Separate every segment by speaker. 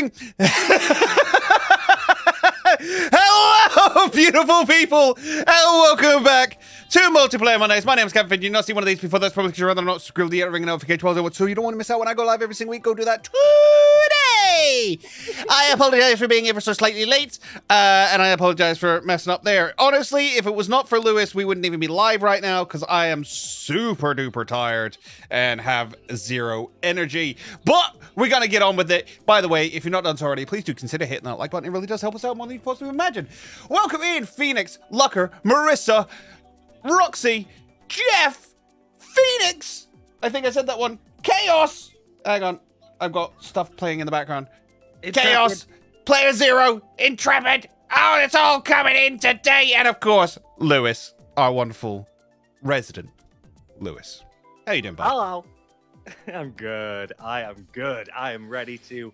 Speaker 1: going? Hello, beautiful people, and welcome back to Multiplayer Mondays. My name is Captain. If you did not see one of these before, that's probably because you're rather not scroll the ring notification well, so you don't want to miss out when I go live every single week. Go do that today. I apologize for being ever so slightly late, and I apologize for messing up there. Honestly, if it was not for Lewis, we wouldn't even be live right now because I am super duper tired and have zero energy. But we're gonna get on with it. By the way, if you're not done so already, please do consider hitting that like button. It really does help us out more than you possibly imagine. Welcome in, Phoenix, Lucker, Marissa, Roxy, Jeff, Phoenix. I think I said that one. Chaos. Hang on, I've got stuff playing in the background. Intrepid. Chaos, Player Zero, Intrepid. Oh, it's all coming in today. And of course, Lewis, our wonderful resident Lewis. How you doing, bud?
Speaker 2: Hello. I'm good. I am good. I am ready to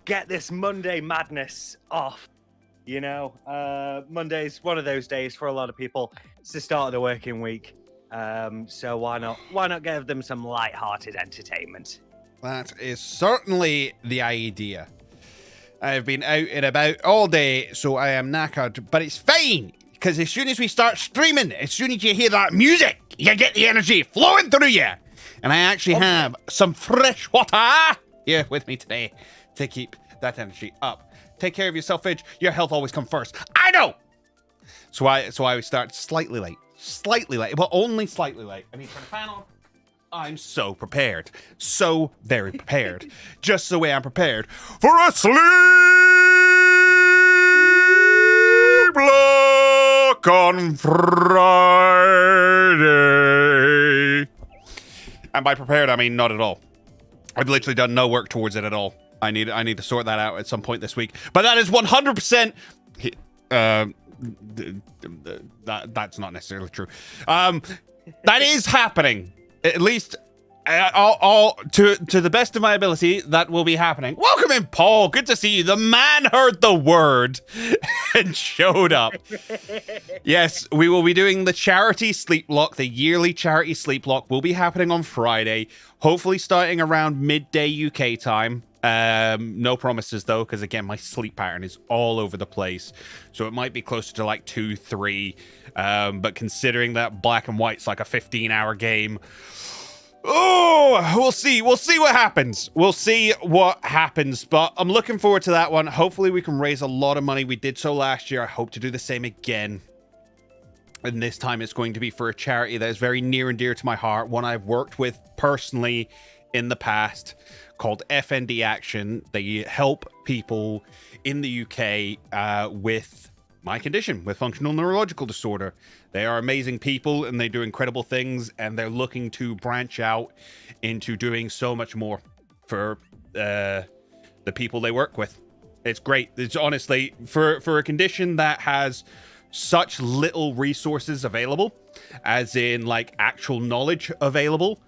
Speaker 2: get this Monday madness off. You know, Monday's one of those days for a lot of people. It's the start of the working week. So why not give them some light-hearted entertainment?
Speaker 1: That is certainly the idea. I've been out and about all day, so I am knackered, but it's fine, because as soon as we start streaming, as soon as you hear that music, you get the energy flowing through you. And I actually have some fresh water here with me today to keep that energy up. Take care of yourself, Fidge. Your health always comes first. I know! So I start slightly late, but only slightly late. I mean, turn the fan on. I'm so prepared. So very prepared. Just the way I'm prepared for a sleep block on Friday. And by prepared, I mean not at all. I've literally done no work towards it at all. I need to sort that out at some point this week. But that is 100%. That's not necessarily true. That is happening. At least, to the best of my ability, that will be happening. Welcome in, Paul. Good to see you. The man heard the word and showed up. Yes, we will be doing the charity sleep block. The yearly charity sleep block will be happening on Friday. Hopefully starting around midday UK time. No promises though, because again, my sleep pattern is all over the place. So it might be closer to like 2, 3. But considering that Black and White's like a 15-hour game, oh, we'll see what happens. We'll see what happens, but I'm looking forward to that one. Hopefully we can raise a lot of money. We did so last year. I hope to do the same again. And this time it's going to be for a charity that is very near and dear to my heart, one I've worked with personally in the past, called FND Action. They help people in the UK with my condition, with functional neurological disorder. They are amazing people and they do incredible things, and they're looking to branch out into doing so much more for the people they work with. It's great. It's honestly, for a condition that has such little resources available, as in like actual knowledge available,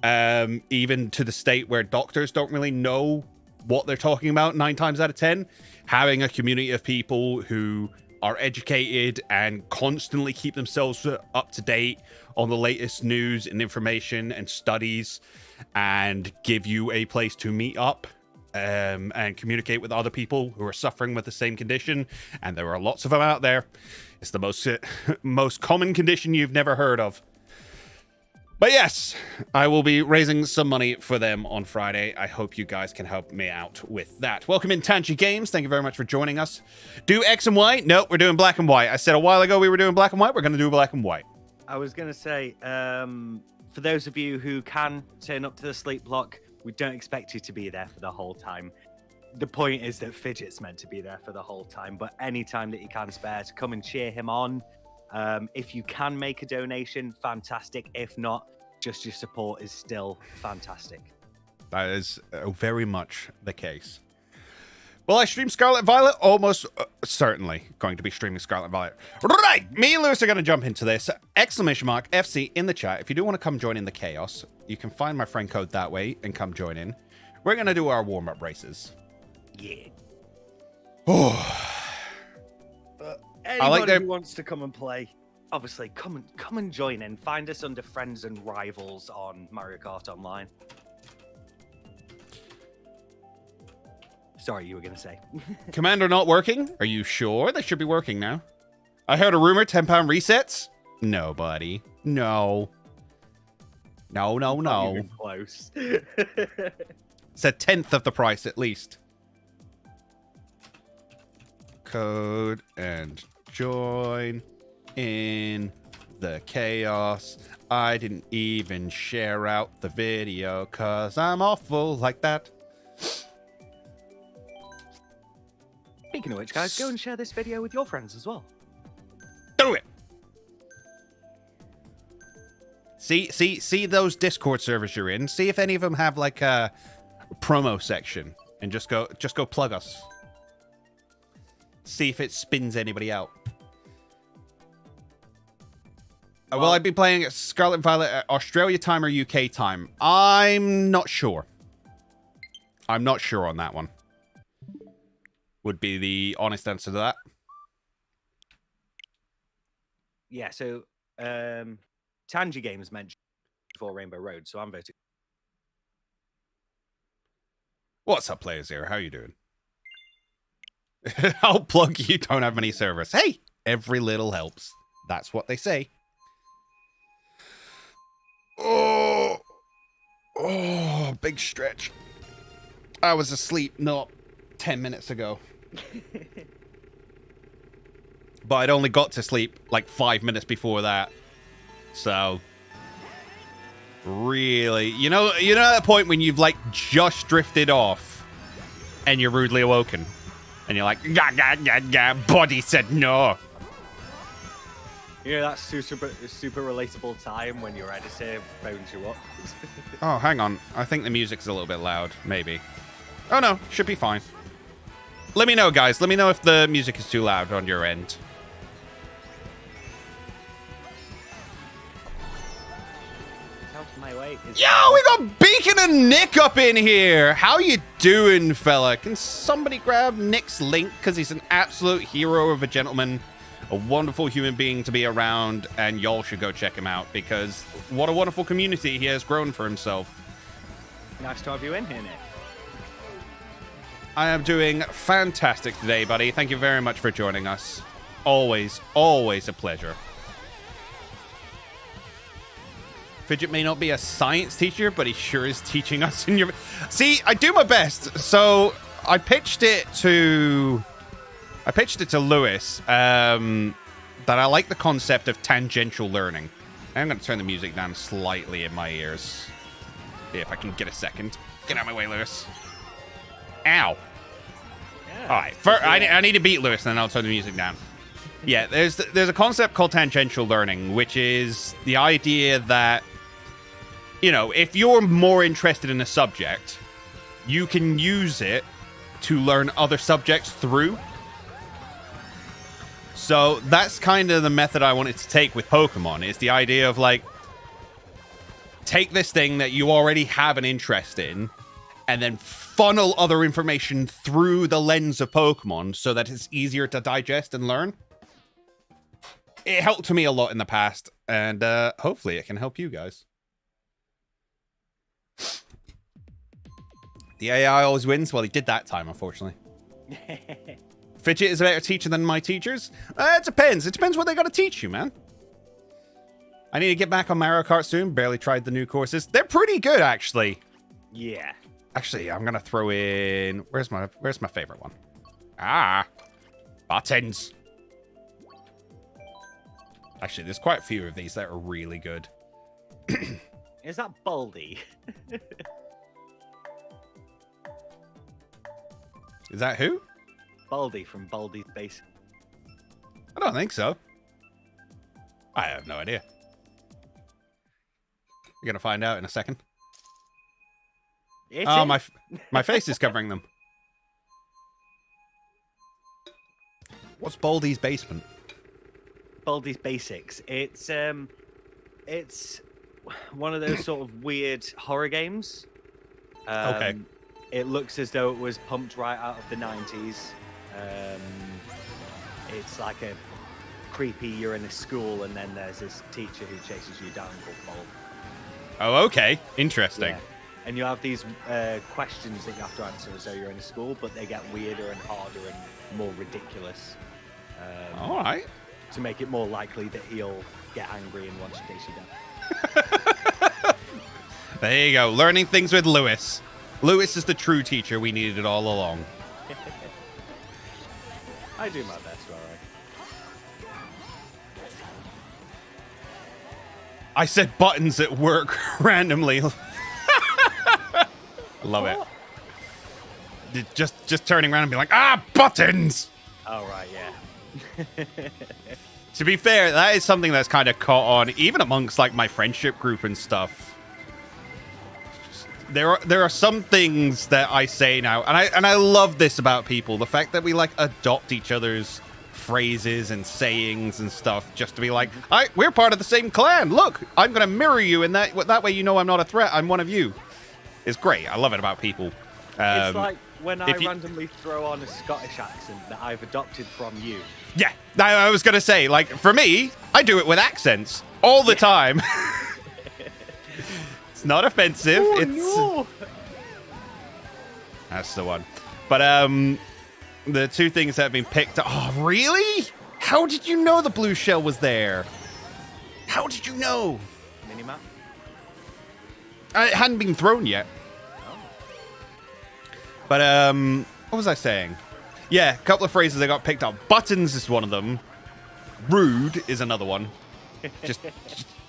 Speaker 1: even to the state where doctors don't really know what they're talking about 9 times out of 10, having a community of people who are educated and constantly keep themselves up to date on the latest news and information and studies, and give you a place to meet up and communicate with other people who are suffering with the same condition. And there are lots of them out there. It's the most common condition you've never heard of. But yes, I will be raising some money for them on Friday. I hope you guys can help me out with that. Welcome in, Tanchi Games. Thank you very much for joining us. Do X and Y? No, we're doing black and white. I said a while ago we were doing black and white. We're going to do black and white.
Speaker 2: I was going to say, for those of you who can turn up to the sleep block, we don't expect you to be there for the whole time. The point is that Fidget's meant to be there for the whole time, but any time that you can spare to come and cheer him on. If you can make a donation, fantastic. If not, just your support is still fantastic.
Speaker 1: That is very much the case. Well, I stream Scarlet and Violet, almost certainly going to be streaming Scarlet and Violet. Right, me and Lewis are going to jump into this. Exclamation mark FC in the chat. If you do want to come join in the chaos, you can find my friend code that way and come join in. We're going to do our warm-up races.
Speaker 2: Yeah.
Speaker 1: Oh.
Speaker 2: Anybody who wants to come and play, obviously, come and join in. Find us under Friends and Rivals on Mario Kart Online. Sorry, you were going to say.
Speaker 1: Commander not working? Are you sure? They should be working now. I heard a rumor, £10 resets? No, buddy. No. No.
Speaker 2: Not even close.
Speaker 1: It's a tenth of the price, at least. Code and join in the chaos. I didn't even share out the video because I'm awful like that.
Speaker 2: Speaking of which, guys, go and share this video with your friends as well.
Speaker 1: Do it. See those Discord servers you're in. See if any of them have like a promo section, and just go plug us. See if it spins anybody out. Will I be playing Scarlet and Violet at Australia time or UK time? I'm not sure. I'm not sure on that one. Would be the honest answer to that.
Speaker 2: Yeah, so Tangy Games mentioned before Rainbow Road, so I'm voting.
Speaker 1: What's up, players here? How you doing? I'll plug you don't have many servers. Hey, every little helps. That's what they say. Oh, big stretch. I was asleep not 10 minutes ago. But I'd only got to sleep like 5 minutes before that. So, really, you know that point when you've like just drifted off and you're rudely awoken and you're like, body said no.
Speaker 2: You know that super relatable time when your editor phones you up.
Speaker 1: Oh, hang on. I think the music's a little bit loud. Maybe. Oh, no. Should be fine. Let me know, guys. Let me know if the music is too loud on your end.
Speaker 2: My way is
Speaker 1: Yo, we got Beacon and Nick up in here. How you doing, fella? Can somebody grab Nick's link? Because he's an absolute hero of a gentleman. A wonderful human being to be around, and y'all should go check him out because what a wonderful community he has grown for himself.
Speaker 2: Nice to have you in here, Nick.
Speaker 1: I am doing fantastic today, buddy. Thank you very much for joining us. Always, always a pleasure. Fidget may not be a science teacher, but he sure is teaching us in your... See, I do my best. So I pitched it to Lewis that I like the concept of tangential learning. I'm going to turn the music down slightly in my ears. See if I can get a second. Get out of my way, Lewis. Ow. Yeah, all right. I need to beat Lewis, and then I'll turn the music down. Yeah, there's a concept called tangential learning, which is the idea that, you know, if you're more interested in a subject, you can use it to learn other subjects through. So that's kind of the method I wanted to take with Pokemon, is the idea of, like, take this thing that you already have an interest in and then funnel other information through the lens of Pokemon so that it's easier to digest and learn. It helped me a lot in the past, and hopefully it can help you guys. The AI always wins. Well, he did that time, unfortunately. Fidget is a better teacher than my teachers? It depends. It depends what they got to teach you, man. I need to get back on Mario Kart soon. Barely tried the new courses. They're pretty good, actually.
Speaker 2: Yeah.
Speaker 1: Actually, I'm gonna throw in... Where's my favorite one? Ah. Buttons. Actually, there's quite a few of these that are really good.
Speaker 2: Is that Baldy?
Speaker 1: Is that who?
Speaker 2: Baldy from Baldi's Base.
Speaker 1: I don't think so. I have no idea. You're gonna find out in a second. Oh, my face is covering them. What's Baldi's Basement?
Speaker 2: Baldi's Basics. It's one of those sort of weird horror games.
Speaker 1: Okay.
Speaker 2: It looks as though it was pumped right out of the 90s. It's like a creepy, you're in a school and then there's this teacher who chases you down called Bulb.
Speaker 1: Oh, okay. Interesting.
Speaker 2: and you have these questions that you have to answer as though you're in a school, but they get weirder and harder and more ridiculous.
Speaker 1: All right.
Speaker 2: To make it more likely that he'll get angry and want to chase you down.
Speaker 1: There you go. Learning things with Lewis. Lewis is the true teacher we needed all along.
Speaker 2: I do my best, all right.
Speaker 1: I said buttons at work randomly. Love it. Just turning around and being like, buttons!
Speaker 2: All right, yeah.
Speaker 1: To be fair, that is something that's kind of caught on, even amongst like my friendship group and stuff. There are some things that I say now, and I love this about people. The fact that we like adopt each other's phrases and sayings and stuff just to be like, we're part of the same clan. Look, I'm going to mirror you, and that way you know I'm not a threat. I'm one of you. It's great. I love it about people.
Speaker 2: It's like when I randomly throw on a Scottish accent that I've adopted from you.
Speaker 1: Yeah, I was going to say, like, for me, I do it with accents all the time. It's not offensive.
Speaker 2: No.
Speaker 1: That's the one. But the two things that have been picked up. Oh, really? How did you know the blue shell was there? How did you know?
Speaker 2: Minimap?
Speaker 1: It hadn't been thrown yet.
Speaker 2: Oh.
Speaker 1: But what was I saying? Yeah, a couple of phrases that got picked up. Buttons is one of them. Rude is another one. Just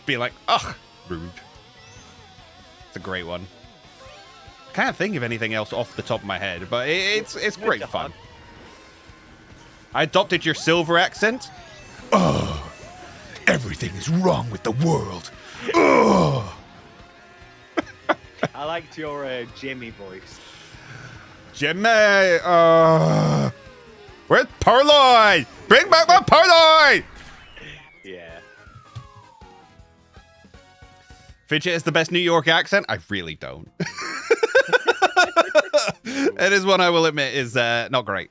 Speaker 1: be like, ugh, rude. It's a great one. Can't think of anything else off the top of my head, but it's great fun. I adopted your silver accent. Oh, everything is wrong with the world. Oh.
Speaker 2: I liked your Jimmy voice.
Speaker 1: Jimmy, where's Purloin? Bring back my Purloin!
Speaker 2: Yeah.
Speaker 1: Fidget is the best New York accent? I really don't. It is one I will admit is not great.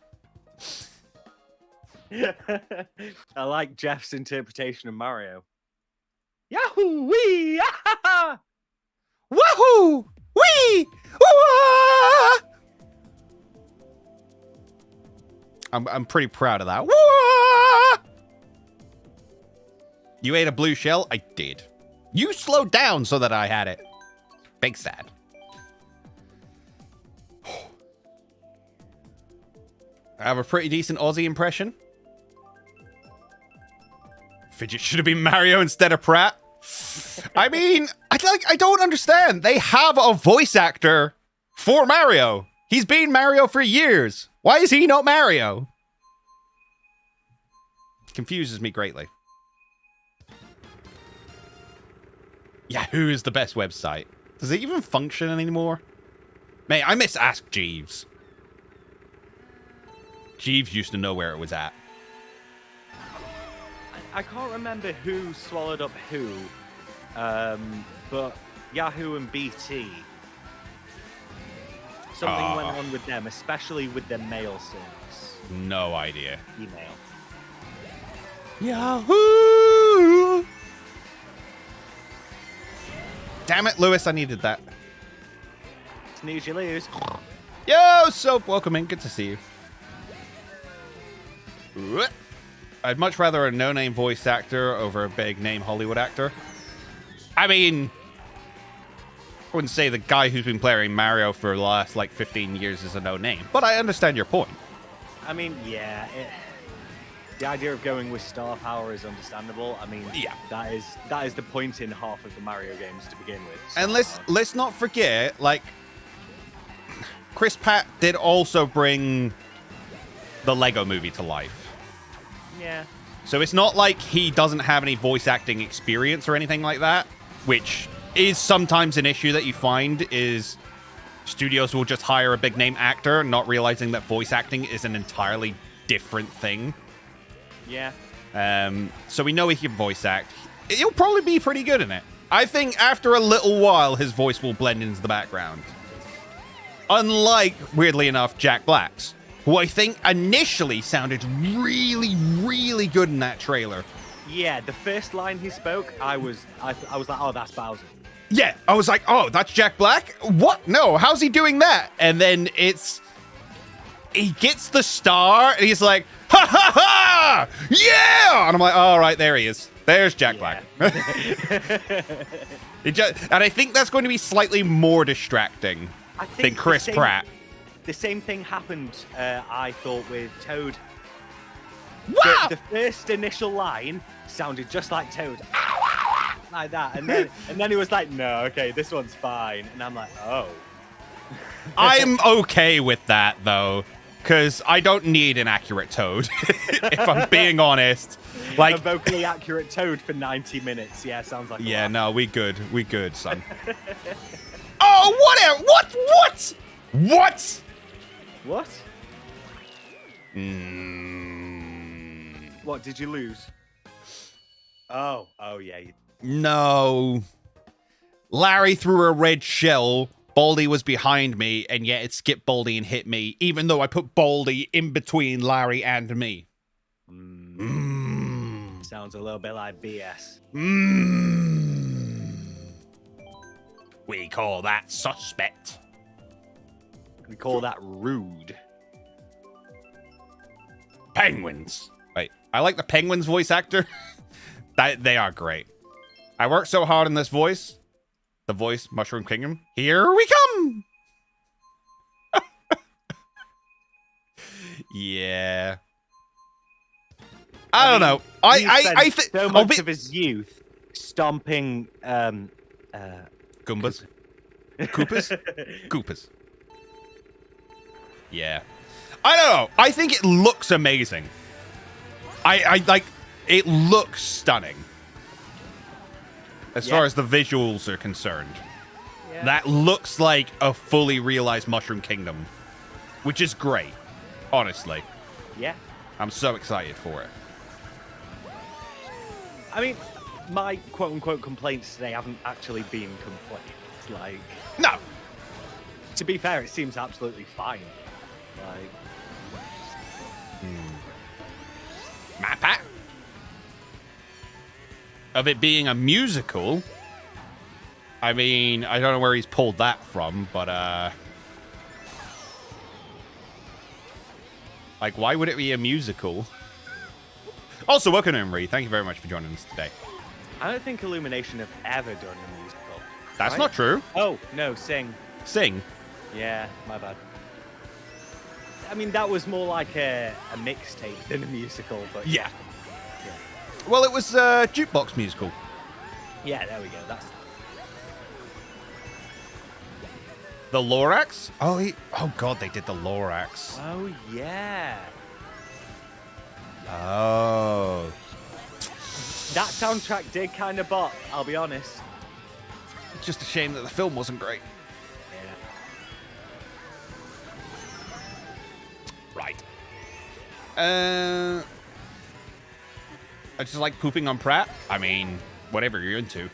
Speaker 2: I like Jeff's interpretation of Mario. Yahoo! Wee! Ah!
Speaker 1: Wahoo! Wee! Wah! I'm pretty proud of that. Wah! You ate a blue shell? I did. You slowed down so that I had it. Big sad. I have a pretty decent Aussie impression. Fidget should have been Mario instead of Pratt. I mean, I don't understand. They have a voice actor for Mario. He's been Mario for years. Why is he not Mario? Confuses me greatly. Yahoo is the best website. Does it even function anymore? Mate, I miss Ask Jeeves. Jeeves used to know where it was at.
Speaker 2: I can't remember who swallowed up who, but Yahoo and BT. Something went on with them, especially with their mail service.
Speaker 1: No idea.
Speaker 2: Email.
Speaker 1: Yahoo! Damn it, Lewis, I needed that.
Speaker 2: Snooze, you lose.
Speaker 1: Yo, Soap, welcome in. Good to see you. I'd much rather a no-name voice actor over a big-name Hollywood actor. I mean, I wouldn't say the guy who's been playing Mario for the last, 15 years is a no-name, but I understand your point.
Speaker 2: I mean, yeah, the idea of going with star power is understandable. I mean,
Speaker 1: yeah,
Speaker 2: that is the point in half of the Mario games to begin with.
Speaker 1: And let's not forget, Chris Pratt did also bring the Lego Movie to life.
Speaker 2: Yeah.
Speaker 1: So it's not like he doesn't have any voice acting experience or anything like that, which is sometimes an issue that you find is studios will just hire a big name actor, not realizing that voice acting is an entirely different thing.
Speaker 2: Yeah.
Speaker 1: So we know he can voice act. He'll probably be pretty good in it. I think after a little while, his voice will blend into the background. Unlike, weirdly enough, Jack Black's, who I think initially sounded really, really good in that trailer.
Speaker 2: Yeah, the first line he spoke, I was like, oh, that's Bowser.
Speaker 1: Yeah, I was like, oh, that's Jack Black? What? No, how's he doing that? And then he gets the star, and he's like, ha ha ha! Yeah! And I'm like, all right, there he is. There's Jack Black. And I think that's going to be slightly more distracting than Chris Pratt.
Speaker 2: The same thing happened, I thought, with Toad.
Speaker 1: Wow!
Speaker 2: The first initial line sounded just like Toad. Like that. And then he was like, no, okay, this one's fine. And I'm like, oh.
Speaker 1: I'm okay with that, though, because I don't need an accurate Toad, if I'm being honest. Like
Speaker 2: a vocally accurate Toad for 90 minutes. Yeah, sounds like
Speaker 1: yeah, no, we good, son. Oh, what?
Speaker 2: What? What, did you lose? Oh, yeah.
Speaker 1: No. Larry threw a red shell. Baldy was behind me, and yet it skipped Baldy and hit me, even though I put Baldy in between Larry and me.
Speaker 2: Sounds a little bit like BS.
Speaker 1: We call that suspect.
Speaker 2: We call that rude.
Speaker 1: Penguins. Wait, I like the Penguins voice actor. They are great. I worked so hard on this voice. The voice, Mushroom Kingdom. Here we come. Yeah. I don't know. I think
Speaker 2: so much of his youth stomping
Speaker 1: Goombas. Koopas? Koopas. Yeah. I don't know. I think it looks amazing. I like it looks stunning. As far as the visuals are concerned. Yeah. That looks like a fully realized Mushroom Kingdom. Which is great. Honestly.
Speaker 2: Yeah.
Speaker 1: I'm so excited for it.
Speaker 2: I mean, my quote-unquote complaints today haven't actually been complaints. Like,
Speaker 1: no.
Speaker 2: To be fair, it seems absolutely fine. Like,
Speaker 1: Mappa. Of it being a musical, I mean, I don't know where he's pulled that from, but like, why would it be a musical? Also, welcome, Emery. Thank you very much for joining us today.
Speaker 2: I don't think Illumination have ever done a musical.
Speaker 1: That's not true.
Speaker 2: Oh, no, Sing.
Speaker 1: Sing?
Speaker 2: Yeah, my bad. I mean, that was more like a mixtape than a musical, but...
Speaker 1: Yeah. Well, it was a jukebox musical.
Speaker 2: Yeah, there we go. That's...
Speaker 1: The Lorax? Oh, God, they did the Lorax.
Speaker 2: Oh, yeah.
Speaker 1: Oh.
Speaker 2: That soundtrack did kind of bop, I'll be honest.
Speaker 1: It's just a shame that the film wasn't great.
Speaker 2: Yeah.
Speaker 1: Right. I just like pooping on Pratt. I mean, whatever you're into.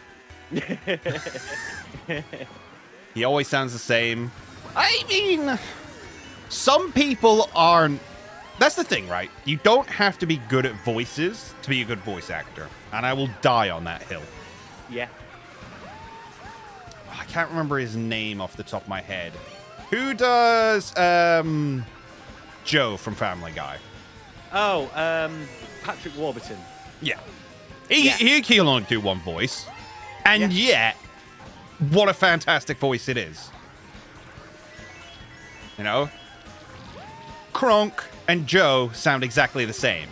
Speaker 1: He always sounds the same. I mean, some people aren't. That's the thing, right? You don't have to be good at voices to be a good voice actor. And I will die on that hill.
Speaker 2: Yeah.
Speaker 1: I can't remember his name off the top of my head. Who does Joe from Family Guy?
Speaker 2: Oh, Patrick Warburton.
Speaker 1: Yeah. He can only do one voice. And yet, what a fantastic voice it is. You know? Kronk and Joe sound exactly the same.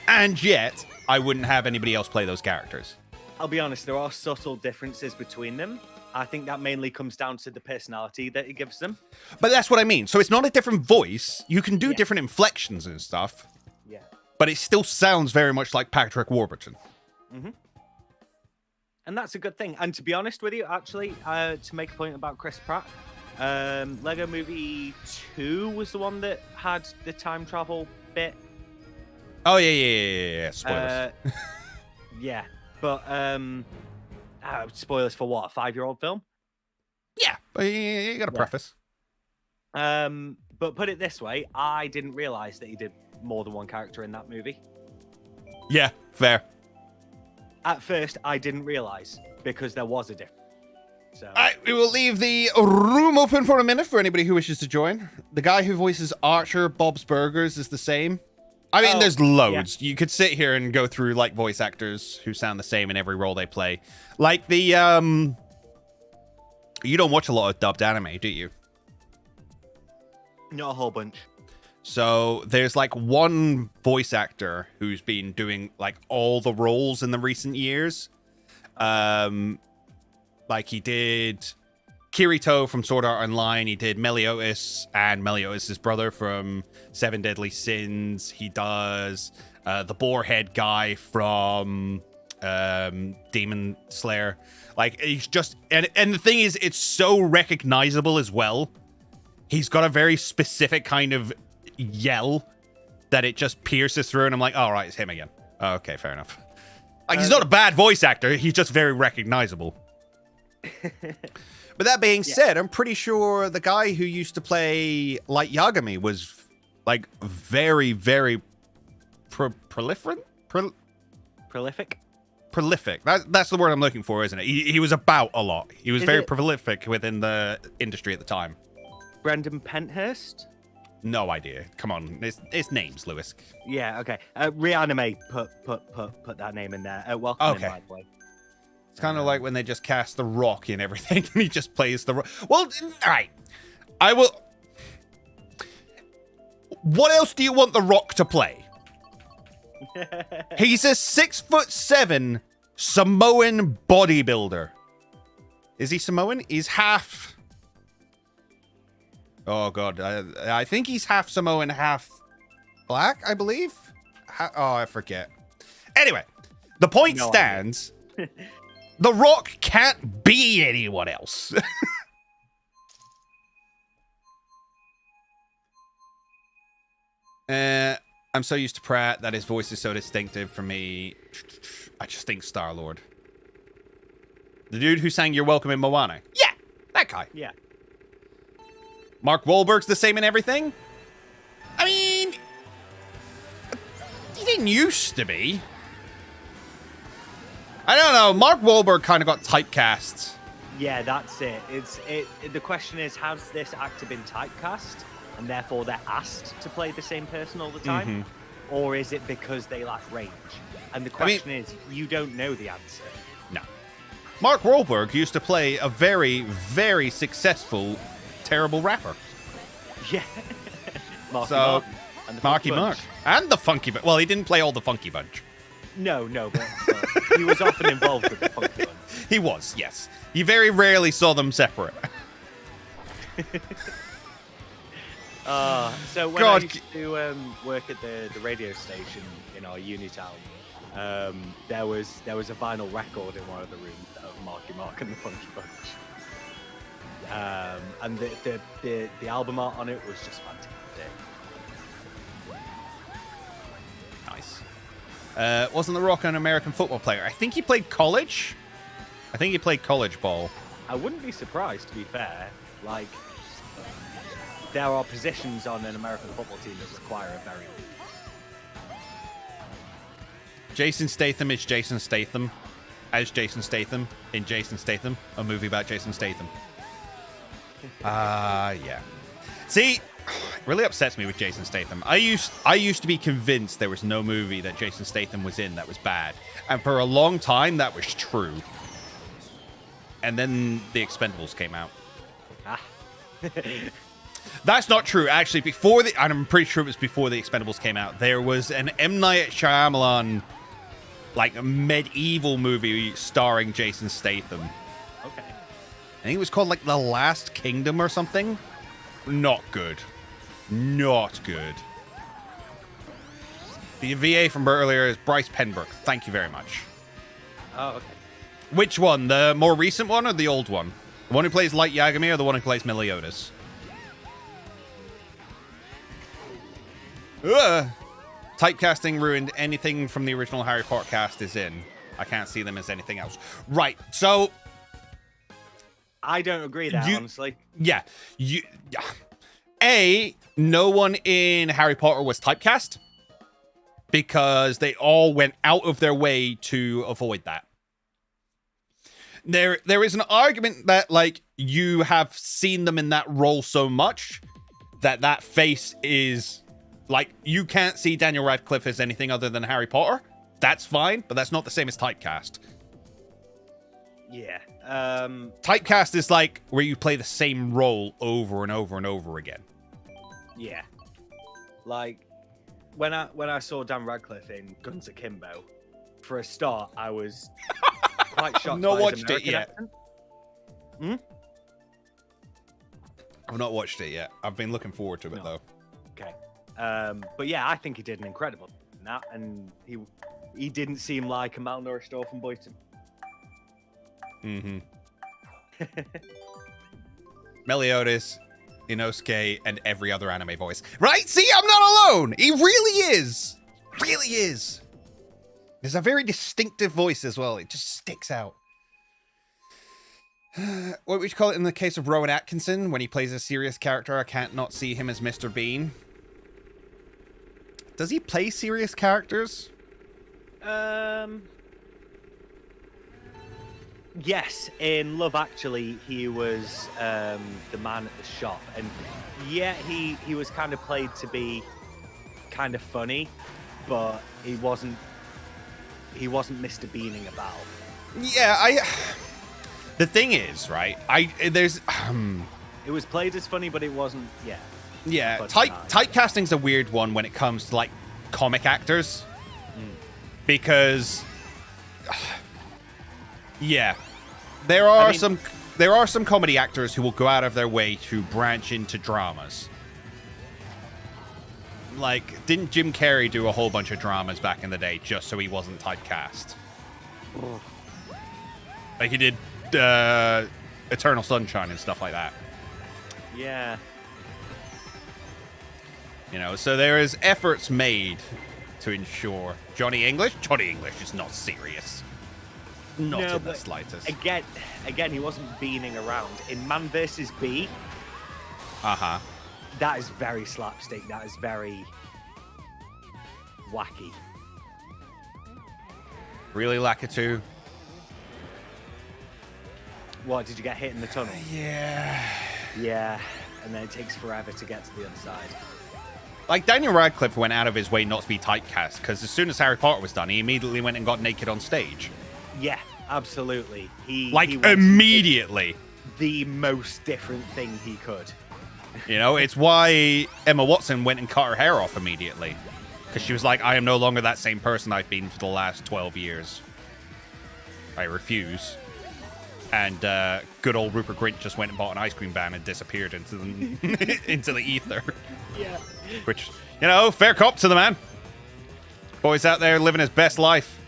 Speaker 1: And yet, I wouldn't have anybody else play those characters.
Speaker 2: I'll be honest, there are subtle differences between them. I think that mainly comes down to the personality that it gives them.
Speaker 1: But that's what I mean. So it's not a different voice. You can do different inflections and stuff.
Speaker 2: Yeah.
Speaker 1: But it still sounds very much like Patrick Warburton.
Speaker 2: Mm-hmm. And that's a good thing. And to be honest with you, actually, to make a point about Chris Pratt, Lego Movie 2 was the one that had the time travel bit.
Speaker 1: Oh, yeah. Spoilers.
Speaker 2: Yeah. But, spoilers for what? A 5-year-old film?
Speaker 1: Yeah. But you got a preface.
Speaker 2: But put it this way, I didn't realize that he did more than one character in that movie.
Speaker 1: Yeah, fair.
Speaker 2: At first, I didn't realize because there was a difference. So
Speaker 1: we will leave the room open for a minute for anybody who wishes to join. The guy who voices Archer, Bob's Burgers, is the same. I mean, there's loads. Yeah. You could sit here and go through, like, voice actors who sound the same in every role they play. Like the, You don't watch a lot of dubbed anime, do you?
Speaker 2: Not a whole bunch.
Speaker 1: So there's, like, one voice actor who's been doing, like, all the roles in the recent years. Like, he did Kirito from Sword Art Online. He did Meliodas and Meliodas' brother from Seven Deadly Sins. He does the boarhead guy from Demon Slayer. Like, he's just... And the thing is, it's so recognizable as well. He's got a very specific kind of yell that it just pierces through, and I'm like, all right, it's him again. Oh, okay, fair enough. Like, he's not a bad voice actor. He's just very recognizable. But that being said, I'm pretty sure the guy who used to play Light Yagami was, like, very, very prolific? Prolific. That's the word I'm looking for, isn't it? He was about a lot. He was very prolific within the industry at the time.
Speaker 2: Brendan Penthurst?
Speaker 1: No idea. Come on, it's names, Lewis.
Speaker 2: Yeah, okay. Reanimate put that name in there. Welcome in, by the way.
Speaker 1: It's kind of like when they just cast The Rock in everything, and he just plays The Rock. Well, all right. I will... What else do you want The Rock to play? He's a 6'7" Samoan bodybuilder. Is he Samoan? He's half... Oh, God. I think he's half Samoan, half black, I believe. I forget. Anyway, the point stands. The Rock can't be anyone else. I'm so used to Pratt that his voice is so distinctive for me. I just think Star-Lord. The dude who sang You're Welcome in Moana. Yeah, that guy.
Speaker 2: Yeah.
Speaker 1: Mark Wahlberg's the same in everything? I mean, he didn't used to be. I don't know. Mark Wahlberg kind of got typecast.
Speaker 2: Yeah, that's it. The question is, has this actor been typecast, and therefore they're asked to play the same person all the time, or is it because they lack range? And the question is, you don't know the answer.
Speaker 1: No. Mark Wahlberg used to play a very, very successful, terrible rapper.
Speaker 2: Yeah. Marky Mark.
Speaker 1: And the Funky Bunch. Well, he didn't play all the Funky Bunch.
Speaker 2: No, but he was often involved with the Funky Bunch.
Speaker 1: He was, yes. You very rarely saw them separate.
Speaker 2: So when I used to work at the radio station in our uni town, there was a vinyl record in one of the rooms of Marky Mark and the Funky Bunch. And the album art on it was just fantastic.
Speaker 1: Nice. Wasn't The Rock an American football player? I think he played college. I think he played college ball.
Speaker 2: I wouldn't be surprised, to be fair. Like, there are positions on an American football team that require a very...
Speaker 1: Jason Statham is Jason Statham as Jason Statham in Jason Statham, a movie about Jason Statham. Yeah. See, it really upsets me with Jason Statham. I used to be convinced there was no movie that Jason Statham was in that was bad. And for a long time, that was true. And then The Expendables came out. That's not true. Actually, and I'm pretty sure it was before The Expendables came out, there was an M. Night Shyamalan, like, medieval movie starring Jason Statham.
Speaker 2: Okay.
Speaker 1: I think it was called, like, The Last Kingdom or something. Not good. Not good. The VA from earlier is Bryce Penbrook. Thank you very much.
Speaker 2: Oh, okay.
Speaker 1: Which one? The more recent one or the old one? The one who plays Light Yagami or the one who plays Meliodas? Typecasting ruined anything from the original Harry Potter cast is in. I can't see them as anything else. Right, so...
Speaker 2: I don't agree there, honestly.
Speaker 1: Yeah. No one in Harry Potter was typecast because they all went out of their way to avoid that. there is an argument that like you have seen them in that role so much that face is like you can't see Daniel Radcliffe as anything other than Harry Potter. That's fine, but that's not the same as typecast.
Speaker 2: Yeah.
Speaker 1: Typecast is like where you play the same role over and over and over again.
Speaker 2: Yeah. Like when I saw Dan Radcliffe in Guns Akimbo, for a start, I was quite shocked.
Speaker 1: I've not
Speaker 2: by his
Speaker 1: watched it
Speaker 2: American
Speaker 1: yet.
Speaker 2: accent.
Speaker 1: I've not watched it yet. I've been looking forward to it though.
Speaker 2: Okay. But yeah, I think he did an incredible in that, and he didn't seem like a malnourished orphan boy to me.
Speaker 1: Meliodas, Inosuke, and every other anime voice. Right? See, I'm not alone. He really is. Really is. There's a very distinctive voice as well. It just sticks out. What would you call it in the case of Rowan Atkinson when he plays a serious character? I can't not see him as Mr. Bean. Does he play serious characters?
Speaker 2: Yes, in Love Actually, he was the man at the shop, and yeah, he was kind of played to be kind of funny, but he wasn't Mr. Beaning about.
Speaker 1: Yeah, the thing is, right? There's
Speaker 2: It was played as funny, but it wasn't. Yeah.
Speaker 1: Yeah, typecasting's a weird one when it comes to like comic actors, because yeah, there are some comedy actors who will go out of their way to branch into dramas. Like, didn't Jim Carrey do a whole bunch of dramas back in the day just so he wasn't typecast? Like he did Eternal Sunshine and stuff like that.
Speaker 2: Yeah.
Speaker 1: You know, so there is efforts made to ensure Johnny English is not serious. Not in the slightest.
Speaker 2: Again, he wasn't beaning around. In Man vs. Bee, that is very slapstick. That is very wacky.
Speaker 1: Really, Lakitu?
Speaker 2: What, did you get hit in the tunnel?
Speaker 1: Yeah.
Speaker 2: Yeah, and then it takes forever to get to the other side.
Speaker 1: Like, Daniel Radcliffe went out of his way not to be typecast, because as soon as Harry Potter was done, he immediately went and got naked on stage.
Speaker 2: Yeah, absolutely. He
Speaker 1: immediately.
Speaker 2: The most different thing he could.
Speaker 1: You know, it's why Emma Watson went and cut her hair off immediately. Because she was like, I am no longer that same person I've been for the last 12 years. I refuse. And good old Rupert Grint just went and bought an ice cream van and disappeared into the, into the ether.
Speaker 2: Yeah.
Speaker 1: Which, you know, fair cop to the man. Boy's out there living his best life.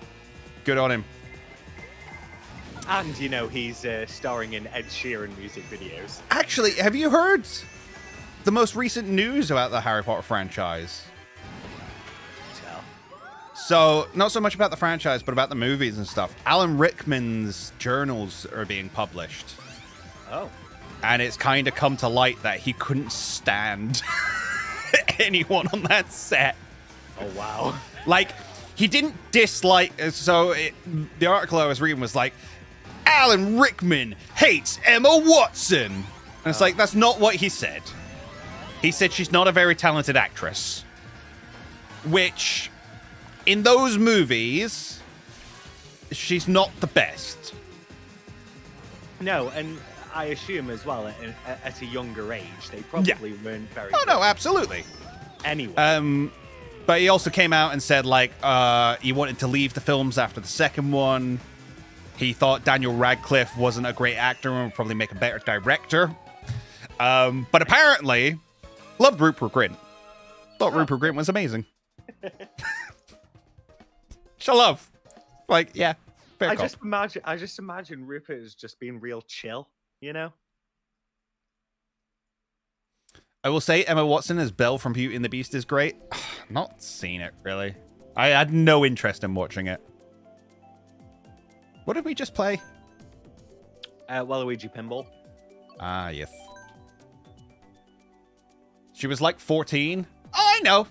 Speaker 1: Good on him.
Speaker 2: And, you know, he's starring in Ed Sheeran music videos.
Speaker 1: Actually, have you heard the most recent news about the Harry Potter franchise?
Speaker 2: Tell.
Speaker 1: So, not so much about the franchise, but about the movies and stuff. Alan Rickman's journals are being published.
Speaker 2: Oh.
Speaker 1: And it's kind of come to light that he couldn't stand anyone on that set.
Speaker 2: Oh, wow.
Speaker 1: Like, he didn't dislike... So, the article I was reading was like, Alan Rickman hates Emma Watson. And it's like, that's not what he said. He said she's not a very talented actress. Which, in those movies, she's not the best.
Speaker 2: No, and I assume as well, at a younger age, they probably weren't very
Speaker 1: Oh, no, absolutely.
Speaker 2: Anyway.
Speaker 1: But he also came out and said, like, he wanted to leave the films after the second one. He thought Daniel Radcliffe wasn't a great actor and would probably make a better director. But apparently, loved Rupert Grint. Thought Rupert Grint was amazing. Show love. Like, yeah, fair call.
Speaker 2: I just imagine Rupert as just being real chill, you know?
Speaker 1: I will say Emma Watson as Belle from Beauty and the Beast is great. Not seen it, really. I had no interest in watching it. What did we just play?
Speaker 2: Waluigi Pinball.
Speaker 1: Ah, yes. She was like 14. Oh, I know.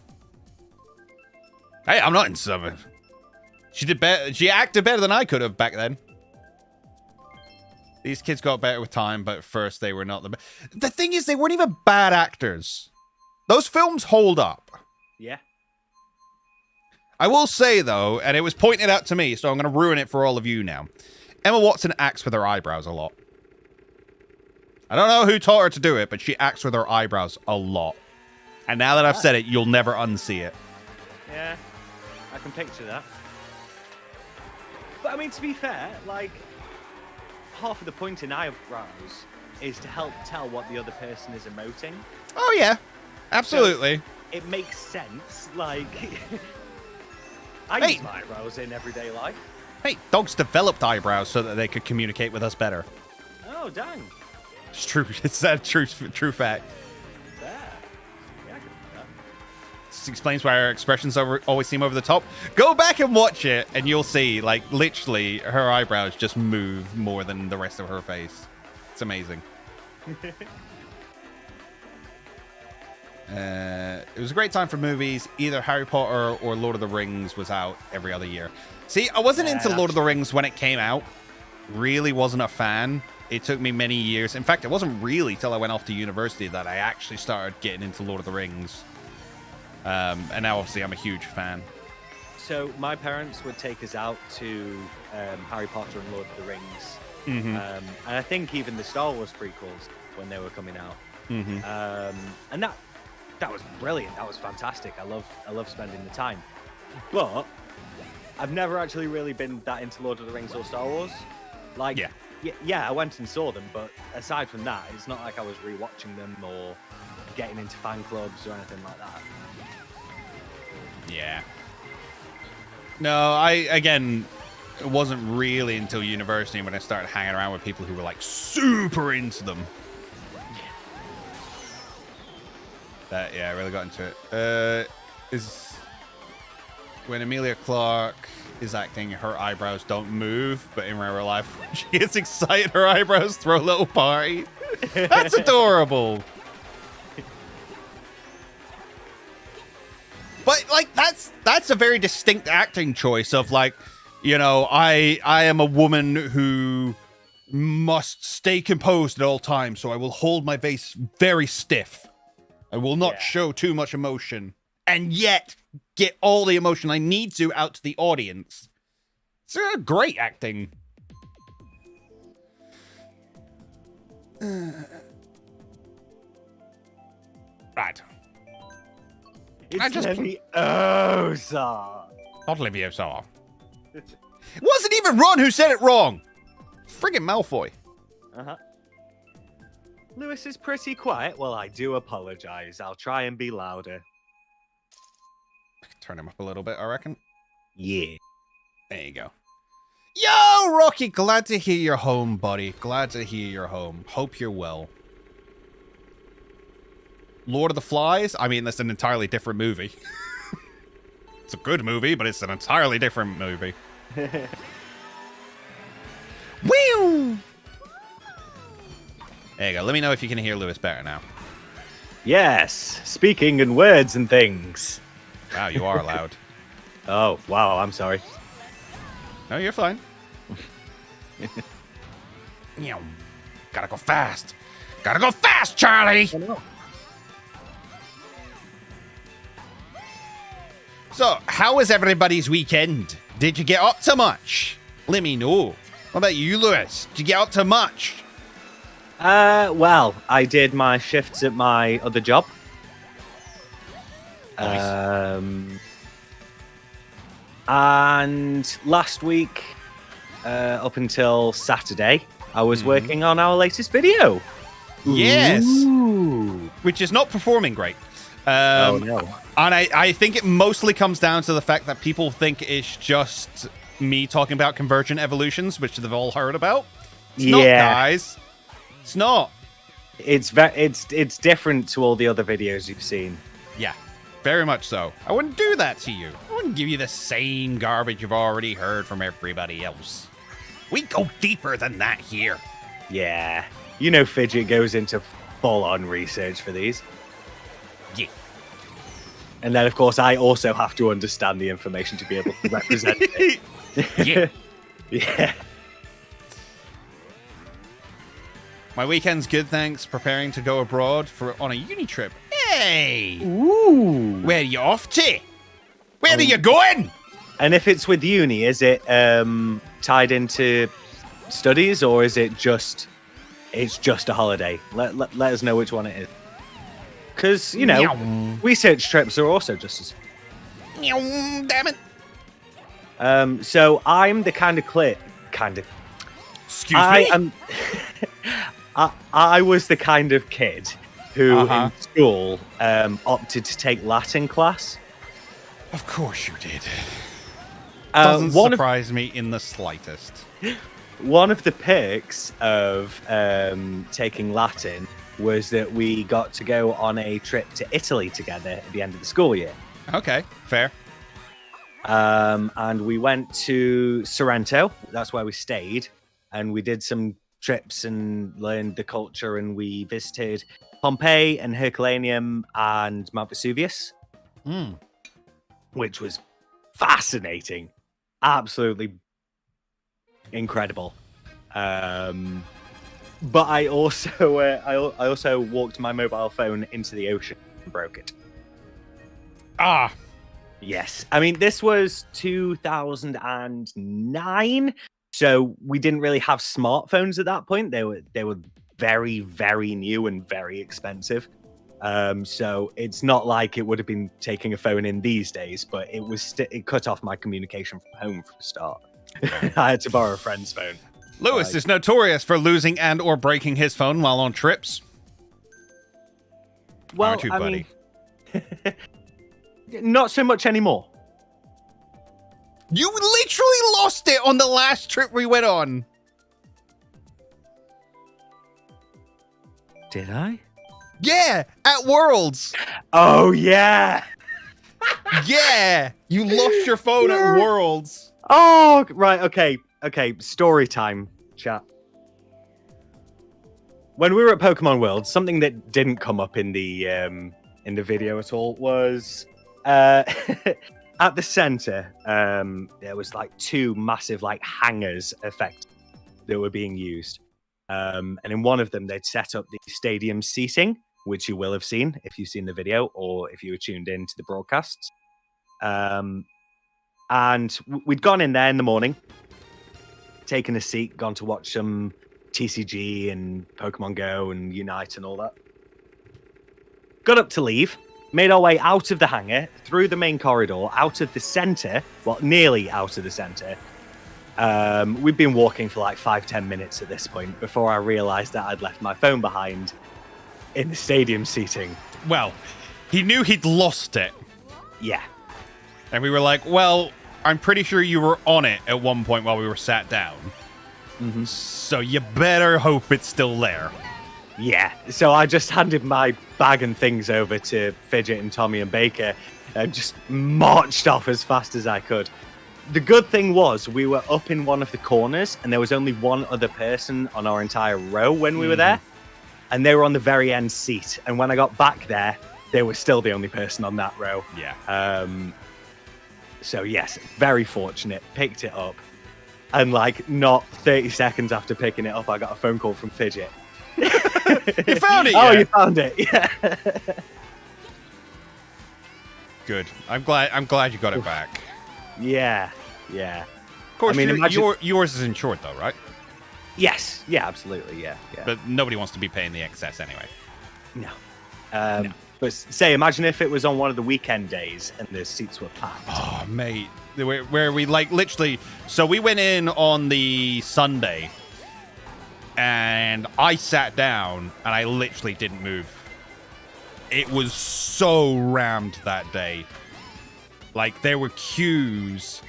Speaker 1: Hey, I'm not in summer. She did better. She acted better than I could have back then. These kids got better with time, but at first they were not the best. The thing is, they weren't even bad actors. Those films hold up.
Speaker 2: Yeah.
Speaker 1: I will say, though, and it was pointed out to me, so I'm going to ruin it for all of you now. Emma Watson acts with her eyebrows a lot. I don't know who taught her to do it, but she acts with her eyebrows a lot. And now that I've said it, you'll never unsee it.
Speaker 2: Yeah, I can picture that. But I mean, to be fair, like, half of the point in eyebrows is to help tell what the other person is emoting.
Speaker 1: Oh, yeah. Absolutely.
Speaker 2: So it makes sense. Like, I use my eyebrows in everyday life.
Speaker 1: Hey, dogs developed eyebrows so that they could communicate with us better.
Speaker 2: Oh, dang.
Speaker 1: It's true. It's a true fact.
Speaker 2: There. Yeah, I can do that.
Speaker 1: This explains why our expressions always seem over the top. Go back and watch it, and you'll see, like, literally, her eyebrows just move more than the rest of her face. It's amazing. It was a great time for movies. Either Harry Potter or Lord of the Rings was out every other year. See, I wasn't into Lord of the Rings when it came out. Really wasn't a fan. It took me many years. In fact, it wasn't really till I went off to university that I actually started getting into Lord of the Rings. And now, obviously, I'm a huge fan.
Speaker 2: So my parents would take us out to Harry Potter and Lord of the Rings.
Speaker 1: Mm-hmm.
Speaker 2: And I think even the Star Wars prequels when they were coming out.
Speaker 1: Mm-hmm.
Speaker 2: And that was brilliant. That was fantastic. I love spending the time. But I've never actually really been that into Lord of the Rings or Star Wars. Like, yeah, I went and saw them, but aside from that, it's not like I was rewatching them or getting into fan clubs or anything like that.
Speaker 1: Yeah. No, it wasn't really until university when I started hanging around with people who were like super into them. Yeah, I really got into it. Is when Emilia Clarke is acting, her eyebrows don't move, but in real life, when she gets excited, her eyebrows throw a little party. That's adorable. But like that's a very distinct acting choice of like, you know, I am a woman who must stay composed at all times, so I will hold my face very stiff. I will not show too much emotion, and yet get all the emotion I need to out to the audience. It's great acting. Right.
Speaker 2: It's Leviosa.
Speaker 1: Not Leviosa. It wasn't even Ron who said it wrong. Friggin' Malfoy.
Speaker 2: Uh-huh. Lewis is pretty quiet. Well, I do apologize. I'll try and be louder.
Speaker 1: I can turn him up a little bit, I reckon.
Speaker 2: Yeah.
Speaker 1: There you go. Yo, Rocky, glad to hear you're home, buddy. Glad to hear you're home. Hope you're well. Lord of the Flies? I mean, that's an entirely different movie. It's a good movie, but it's an entirely different movie. Woo! There you go. Let me know if you can hear Lewis better now.
Speaker 2: Yes, speaking in words and things.
Speaker 1: Wow, you are loud.
Speaker 2: Oh, wow, I'm sorry.
Speaker 1: No, you're fine. Gotta go fast. Gotta go fast, Charlie! So, how was everybody's weekend? Did you get up to much? Let me know. What about you, Lewis? Did you get up to much?
Speaker 2: Well, I did my shifts at my other job.
Speaker 1: Nice.
Speaker 2: And last week, up until Saturday, I was working on our latest video.
Speaker 1: Yes.
Speaker 2: Ooh.
Speaker 1: Which is not performing great.
Speaker 2: Oh, no.
Speaker 1: And I think it mostly comes down to the fact that people think it's just me talking about convergent evolutions, which they've all heard about. It's not, guys. It's not.
Speaker 2: It's different to all the other videos you've seen.
Speaker 1: Yeah, very much so. I wouldn't do that to you. I wouldn't give you the same garbage you've already heard from everybody else. We go deeper than that here.
Speaker 2: Yeah. You know Fidget goes into full-on research for these.
Speaker 1: Yeah.
Speaker 2: And then, of course, I also have to understand the information to be able to represent it.
Speaker 1: Yeah.
Speaker 2: Yeah.
Speaker 1: My weekend's good, thanks. Preparing to go abroad on a uni trip. Hey!
Speaker 2: Ooh.
Speaker 1: Where are you off to? Where are you going?
Speaker 2: And if it's with uni, is it tied into studies, or is it just a holiday? Let us know which one it is. Because, research trips are also just as...
Speaker 1: Damn it.
Speaker 2: So I'm the kind of
Speaker 1: Excuse me?
Speaker 2: I was the kind of kid who in school opted to take Latin class.
Speaker 1: Of course you did. Doesn't surprise me in the slightest.
Speaker 2: One of the perks of taking Latin was that we got to go on a trip to Italy together at the end of the school year.
Speaker 1: Okay, fair.
Speaker 2: And we went to Sorrento. That's where we stayed. And we did some trips and learned the culture. And we visited Pompeii and Herculaneum and Mount Vesuvius. Which was fascinating. Absolutely incredible. But I also walked my mobile phone into the ocean and broke it. Yes. I mean, this was 2009, so we didn't really have smartphones at that point. They were very, very new and very expensive. So it's not like it would have been taking a phone in these days, but it cut off my communication from home for a start. I had to borrow a friend's phone.
Speaker 1: Lewis is notorious for losing and or breaking his phone while on trips.
Speaker 2: Well,
Speaker 1: Aren't you, buddy?
Speaker 2: Mean, not so much anymore.
Speaker 1: You literally lost it on the last trip we went on.
Speaker 2: Did I?
Speaker 1: Yeah, at Worlds.
Speaker 2: Oh, yeah.
Speaker 1: Yeah, you lost your phone at Worlds.
Speaker 2: Oh, right. Okay. Story time, chat. When we were at Pokemon World, something that didn't come up in the video at all was at the center. There was like two massive hangars effect that were being used, and in one of them they'd set up the stadium seating, which you will have seen if you've seen the video or if you were tuned in to the broadcasts. And we'd gone in there in the morning, taken a seat, gone to watch some TCG and Pokemon Go and Unite and all that. Got up to leave, made our way out of the hangar, through the main corridor, out of the center, well, nearly out of the center. We'd been walking for 5-10 minutes at this point before I realized that I'd left my phone behind in the stadium seating.
Speaker 1: Well, he knew he'd lost it.
Speaker 2: Yeah.
Speaker 1: And we were like, well, I'm pretty sure you were on it at one point while we were sat down.
Speaker 2: Mm-hmm.
Speaker 1: So you better hope it's still there.
Speaker 2: Yeah. So I just handed my bag and things over to Fidget and Tommy and Baker and just marched off as fast as I could. The good thing was we were up in one of the corners and there was only one other person on our entire row when we were there. And they were on the very end seat. And when I got back there, they were still the only person on that row.
Speaker 1: Yeah.
Speaker 2: So yes, very fortunate. Picked it up. And not 30 seconds after picking it up, I got a phone call from Fidget.
Speaker 1: You found it,
Speaker 2: Oh,
Speaker 1: yeah.
Speaker 2: you found it. Yeah.
Speaker 1: Good. I'm glad you got it back.
Speaker 2: Yeah.
Speaker 1: Of course, yours is insured though, right?
Speaker 2: Yes. Yeah, absolutely. Yeah.
Speaker 1: But nobody wants to be paying the excess anyway.
Speaker 2: No. But imagine if it was on one of the weekend days and the seats were packed.
Speaker 1: Oh, mate. Where we literally... So we went in on the Sunday and I sat down and I literally didn't move. It was so rammed that day. There were queues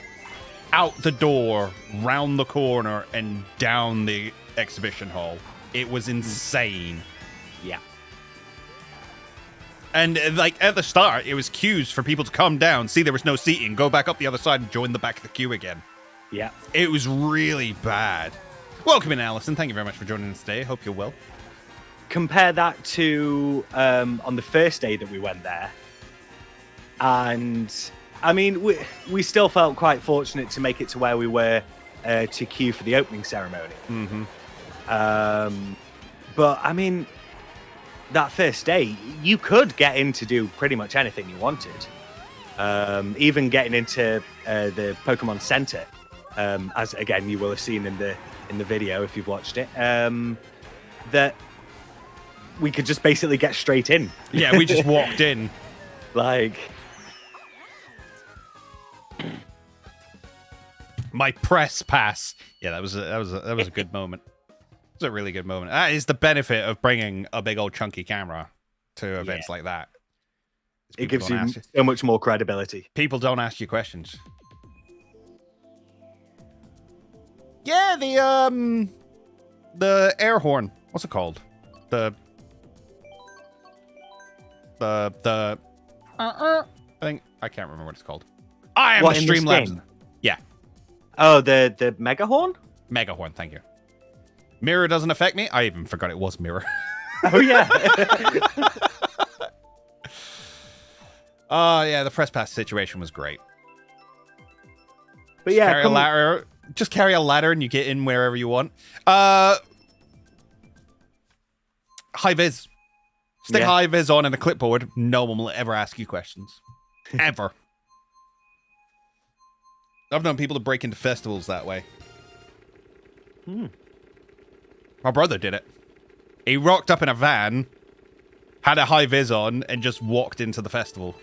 Speaker 1: out the door, round the corner, and down the exhibition hall. It was insane.
Speaker 2: Yeah.
Speaker 1: And at the start, it was queues for people to come down, see there was no seating, go back up the other side and join the back of the queue again.
Speaker 2: Yeah.
Speaker 1: It was really bad. Welcome in, Allison. Thank you very much for joining us today. Hope you're well.
Speaker 2: Compare that to on the first day that we went there. And, I mean, we still felt quite fortunate to make it to where we were to queue for the opening ceremony.
Speaker 1: Mm-hmm.
Speaker 2: But I mean, that first day, you could get in to do pretty much anything you wanted. Even getting into the Pokemon Center, as again you will have seen in the video if you've watched it, that we could just basically get straight in.
Speaker 1: Yeah, we just walked in.
Speaker 2: Like
Speaker 1: my press pass. Yeah, that was a good moment. It was a really good moment. That is the benefit of bringing a big old chunky camera to events like that.
Speaker 2: It gives you so much more credibility.
Speaker 1: People don't ask you questions. Yeah, the air horn. What's it called? The I think I can't remember what it's called. I am the Streamlabs. Yeah.
Speaker 2: Oh, the mega horn?
Speaker 1: Mega horn, thank you. Mirror doesn't affect me. I even forgot it was mirror.
Speaker 2: Oh yeah.
Speaker 1: Oh yeah, the press pass situation was great.
Speaker 2: But yeah,
Speaker 1: just carry a ladder and you get in wherever you want. High vis. Stick high vis on in a clipboard. No one will ever ask you questions. Ever. I've known people to break into festivals that way. My brother did it. He rocked up in a van, had a high vis on, and just walked into the festival.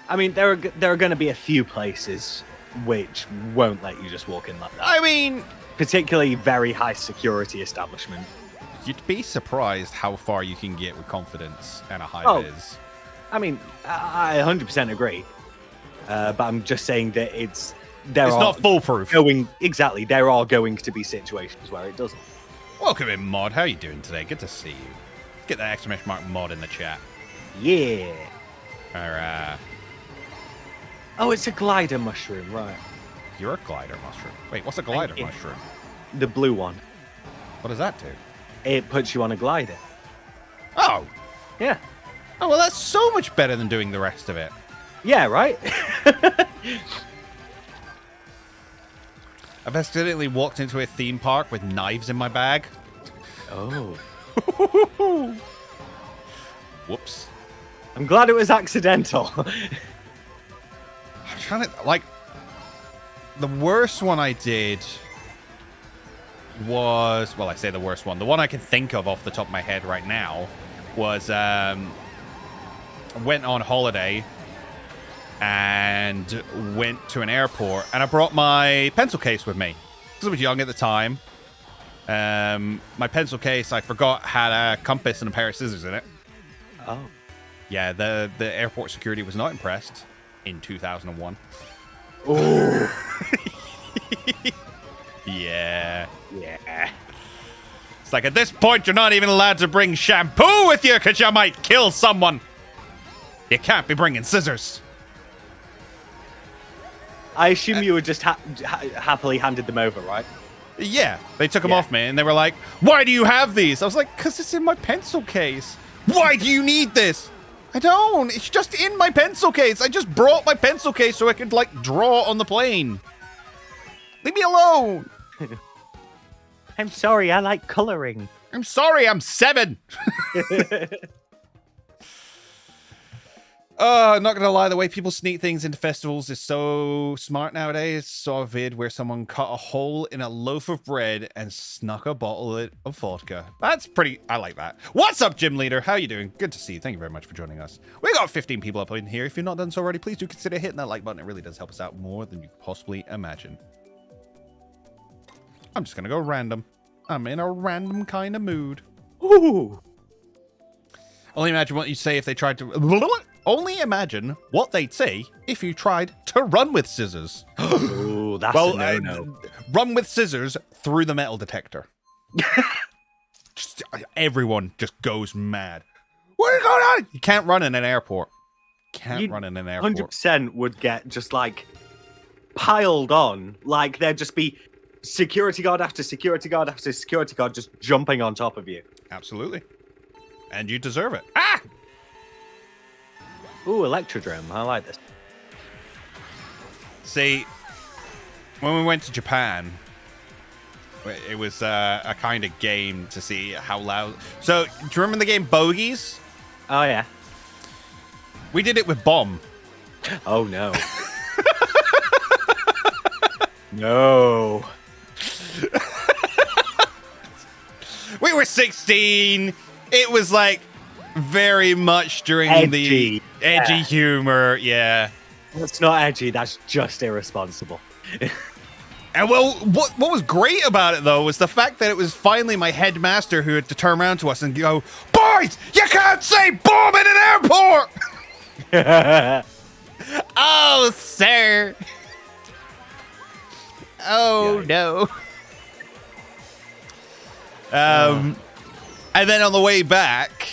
Speaker 2: I mean, there are going to be a few places which won't let you just walk in like that.
Speaker 1: I mean,
Speaker 2: particularly very high security establishment.
Speaker 1: You'd be surprised how far you can get with confidence and a high vis.
Speaker 2: I mean, I 100% agree. But I'm just saying that it's not
Speaker 1: foolproof.
Speaker 2: There are going to be situations where it doesn't.
Speaker 1: Welcome in, Mod. How are you doing today? Good to see you. Get that exclamation mark Mod in the chat.
Speaker 2: Yeah.
Speaker 1: Alright.
Speaker 2: Oh, it's a glider mushroom, right?
Speaker 1: You're a glider mushroom. Wait, what's a glider mushroom?
Speaker 2: The blue one.
Speaker 1: What does that do?
Speaker 2: It puts you on a glider.
Speaker 1: Oh.
Speaker 2: Yeah.
Speaker 1: Oh, well, that's so much better than doing the rest of it.
Speaker 2: Yeah, right?
Speaker 1: I've accidentally walked into a theme park with knives in my bag.
Speaker 2: Oh.
Speaker 1: Whoops.
Speaker 2: I'm glad it was accidental.
Speaker 1: I'm trying to, like, the worst one I did was, well, I say the worst one. The one I can think of off the top of my head right now was, I went on holiday and went to an airport, and I brought my pencil case with me because I was young at the time. My pencil case, I forgot, had a compass and a pair of scissors in it.
Speaker 2: Oh.
Speaker 1: Yeah, the airport security was not impressed in 2001.
Speaker 2: Oh.
Speaker 1: Yeah.
Speaker 2: Yeah.
Speaker 1: It's like, at this point, you're not even allowed to bring shampoo with you because you might kill someone. You can't be bringing scissors.
Speaker 2: I assume you were just happily handed them over, right?
Speaker 1: Yeah, they took them off me, and they were like, why do you have these? I was like, because it's in my pencil case. Why do you need this? I don't. It's just in my pencil case. I just brought my pencil case so I could, like, draw on the plane. Leave me alone.
Speaker 2: I'm sorry, I like coloring.
Speaker 1: I'm sorry, I'm 7. Not gonna lie, the way people sneak things into festivals is so smart nowadays. Saw a vid where someone cut a hole in a loaf of bread and snuck a bottle of vodka. That's pretty, I like that. What's up, Gym Leader? How you doing? Good to see you. Thank you very much for joining us. We got 15 people up in here. If you're not done so already, please do consider hitting that like button. It really does help us out more than you could possibly imagine. I'm just gonna go random. I'm in a random kind of mood.
Speaker 2: Ooh.
Speaker 1: Only imagine what you'd say if they tried to... Only imagine what they'd say if you tried to run with scissors.
Speaker 2: Ooh, that's a no-no.
Speaker 1: Run with scissors through the metal detector. Everyone just goes mad. What is going on? You can't run in an airport. Run in an airport.
Speaker 2: 100% would get just, like, piled on. Like, there'd just be security guard after security guard after security guard just jumping on top of you.
Speaker 1: Absolutely. And you deserve it. Ah!
Speaker 2: Ooh, Electrodrome. I like this.
Speaker 1: See, when we went to Japan, It was a kind of game to see how loud. So, do you remember the game Bogies?
Speaker 2: Oh, yeah.
Speaker 1: We did it with Bomb.
Speaker 2: Oh, no. No.
Speaker 1: We were 16. It was like very much during the edgy humor. Yeah.
Speaker 2: That's not edgy. That's just irresponsible.
Speaker 1: And well, what was great about it though was the fact that it was finally my headmaster who had to turn around to us and go, "Boys, you can't say bomb in an airport." Oh, sir. Oh no. And then on the way back,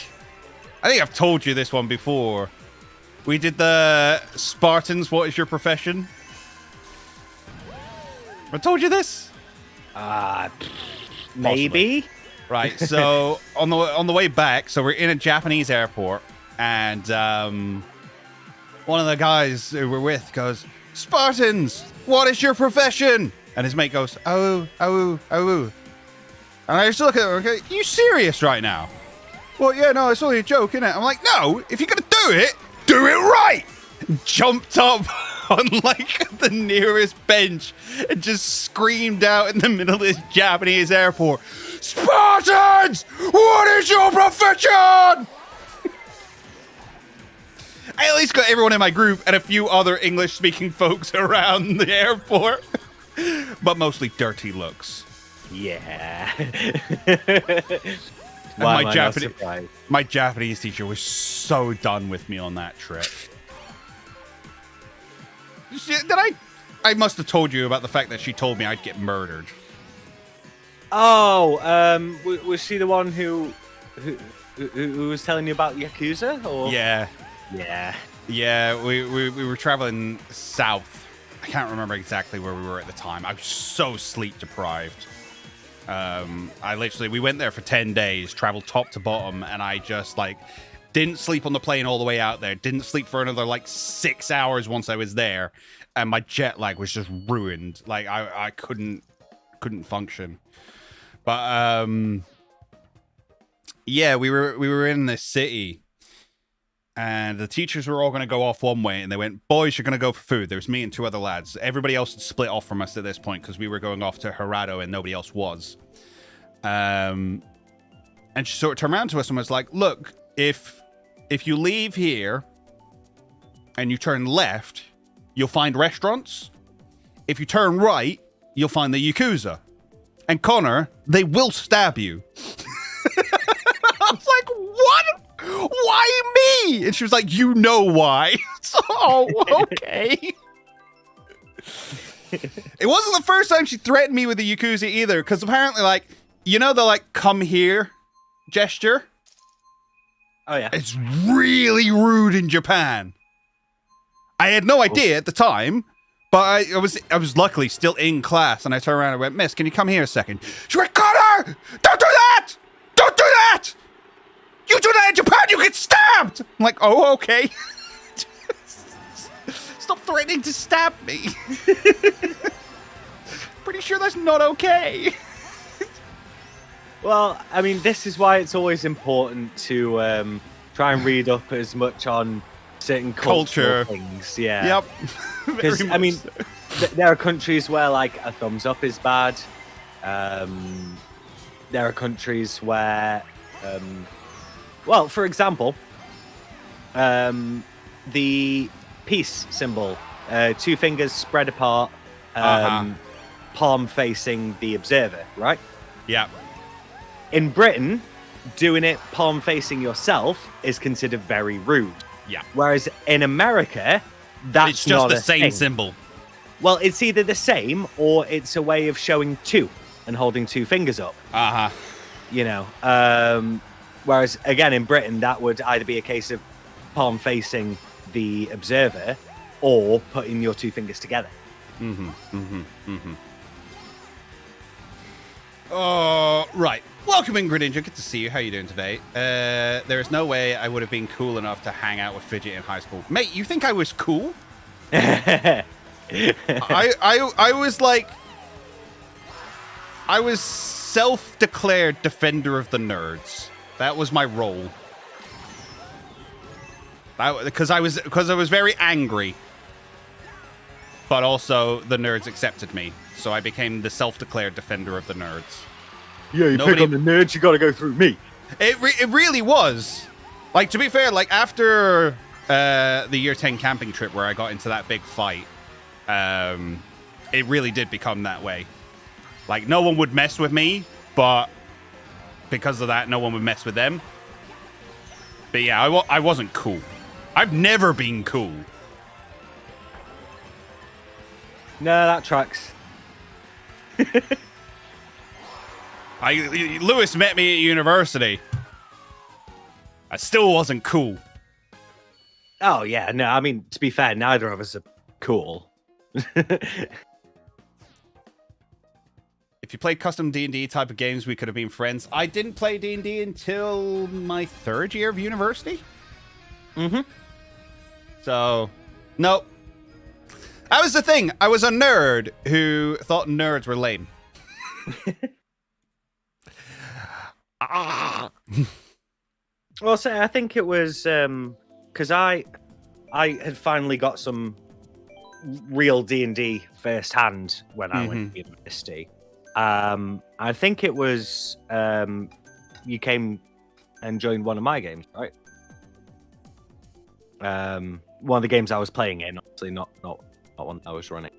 Speaker 1: I think I've told you this one before. We did the Spartans. What is your profession? I told you this.
Speaker 2: Maybe.
Speaker 1: Right. So on the way back, so we're in a Japanese airport, and one of the guys who we're with goes, "Spartans, what is your profession?" And his mate goes, "Oh. And I just look at him, okay, you serious right now? Well, yeah, no, it's only a joke, innit? I'm like, no, if you're going to do it right. Jumped up on like the nearest bench and just screamed out in the middle of this Japanese airport, "Spartans, what is your profession?" I at least got everyone in my group and a few other English-speaking folks around the airport, but mostly dirty looks.
Speaker 2: Yeah.
Speaker 1: And my Japanese teacher was so done with me on that trip. I must have told you about the fact that she told me I'd get murdered.
Speaker 2: Oh, was she the one who was telling you about Yakuza? Or?
Speaker 1: Yeah.
Speaker 2: Yeah,
Speaker 1: we were traveling south. I can't remember exactly where we were at the time. I was so sleep deprived. We went there for 10 days, traveled top to bottom, and I just like didn't sleep on the plane all the way out there. Didn't sleep for another like 6 hours once I was there, and my jet lag was just ruined. Like I couldn't function. But yeah, we were in this city, and the teachers were all going to go off one way, and they went, "Boys, you're going to go for food." There was me and two other lads. Everybody else had split off from us at this point because we were going off to Harado and nobody else was. And she sort of turned around to us and was like, "Look, if you leave here and you turn left, you'll find restaurants. If you turn right, you'll find the Yakuza. And Connor, they will stab you." I was like, "What? Why me?" And she was like, "You know why." So, okay. It wasn't the first time she threatened me with the Yakuza either, because apparently, like, you know the, like, "come here" gesture?
Speaker 2: Oh, yeah.
Speaker 1: It's really rude in Japan. I had no idea at the time, but I was luckily still in class, and I turned around and went, "Miss, can you come here a second?" She went, "Connor, don't do that! Don't do that! You do that in Japan, you get stabbed!" I'm like, "Oh, okay." Stop threatening to stab me. Pretty sure that's not okay.
Speaker 2: Well, I mean, this is why it's always important to try and read up as much on certain culture things. Yeah.
Speaker 1: Yep.
Speaker 2: Because, I mean, there are countries where, like, a thumbs up is bad. There are countries where, well, for example, the peace symbol, two fingers spread apart, palm facing the observer, right?
Speaker 1: Yeah.
Speaker 2: In Britain, doing it palm facing yourself is considered very rude.
Speaker 1: Yeah.
Speaker 2: Whereas in America, that's
Speaker 1: it's just
Speaker 2: not
Speaker 1: the
Speaker 2: a
Speaker 1: same
Speaker 2: thing.
Speaker 1: symbol.
Speaker 2: Well, it's either the same or it's a way of showing two and holding two fingers up. You know, whereas again in Britain, that would either be a case of palm facing the observer or putting your two fingers together.
Speaker 1: Right. Welcome in, Greninja. Good to see you. How are you doing today? There is no way I would have been cool enough to hang out with Fidget in high school. Mate, you think I was cool? I was like... I was self-declared defender of the nerds. That was my role. Because I was very angry. But also, the nerds accepted me. So I became the self-declared defender of the nerds.
Speaker 2: Yeah, you pick on the nerds, you gotta go through me.
Speaker 1: It really was. Like, to be fair, like, after the year 10 camping trip where I got into that big fight, it really did become that way. Like, no one would mess with me, but because of that, no one would mess with them. But yeah, I wasn't cool. I've never been cool.
Speaker 2: No, that tracks.
Speaker 1: Lewis met me at university. I still wasn't cool.
Speaker 2: Oh, yeah. No, I mean, to be fair, neither of us are cool.
Speaker 1: If you played custom D&D type of games, we could have been friends. I didn't play D&D until my 3rd year of university.
Speaker 2: Mm-hmm.
Speaker 1: So, nope. That was the thing. I was a nerd who thought nerds were lame.
Speaker 2: Well, so I think it was because I had finally got some real D&D firsthand when I went to university. I think it was you came and joined one of my games, right? One of the games I was playing in, obviously not one I was running.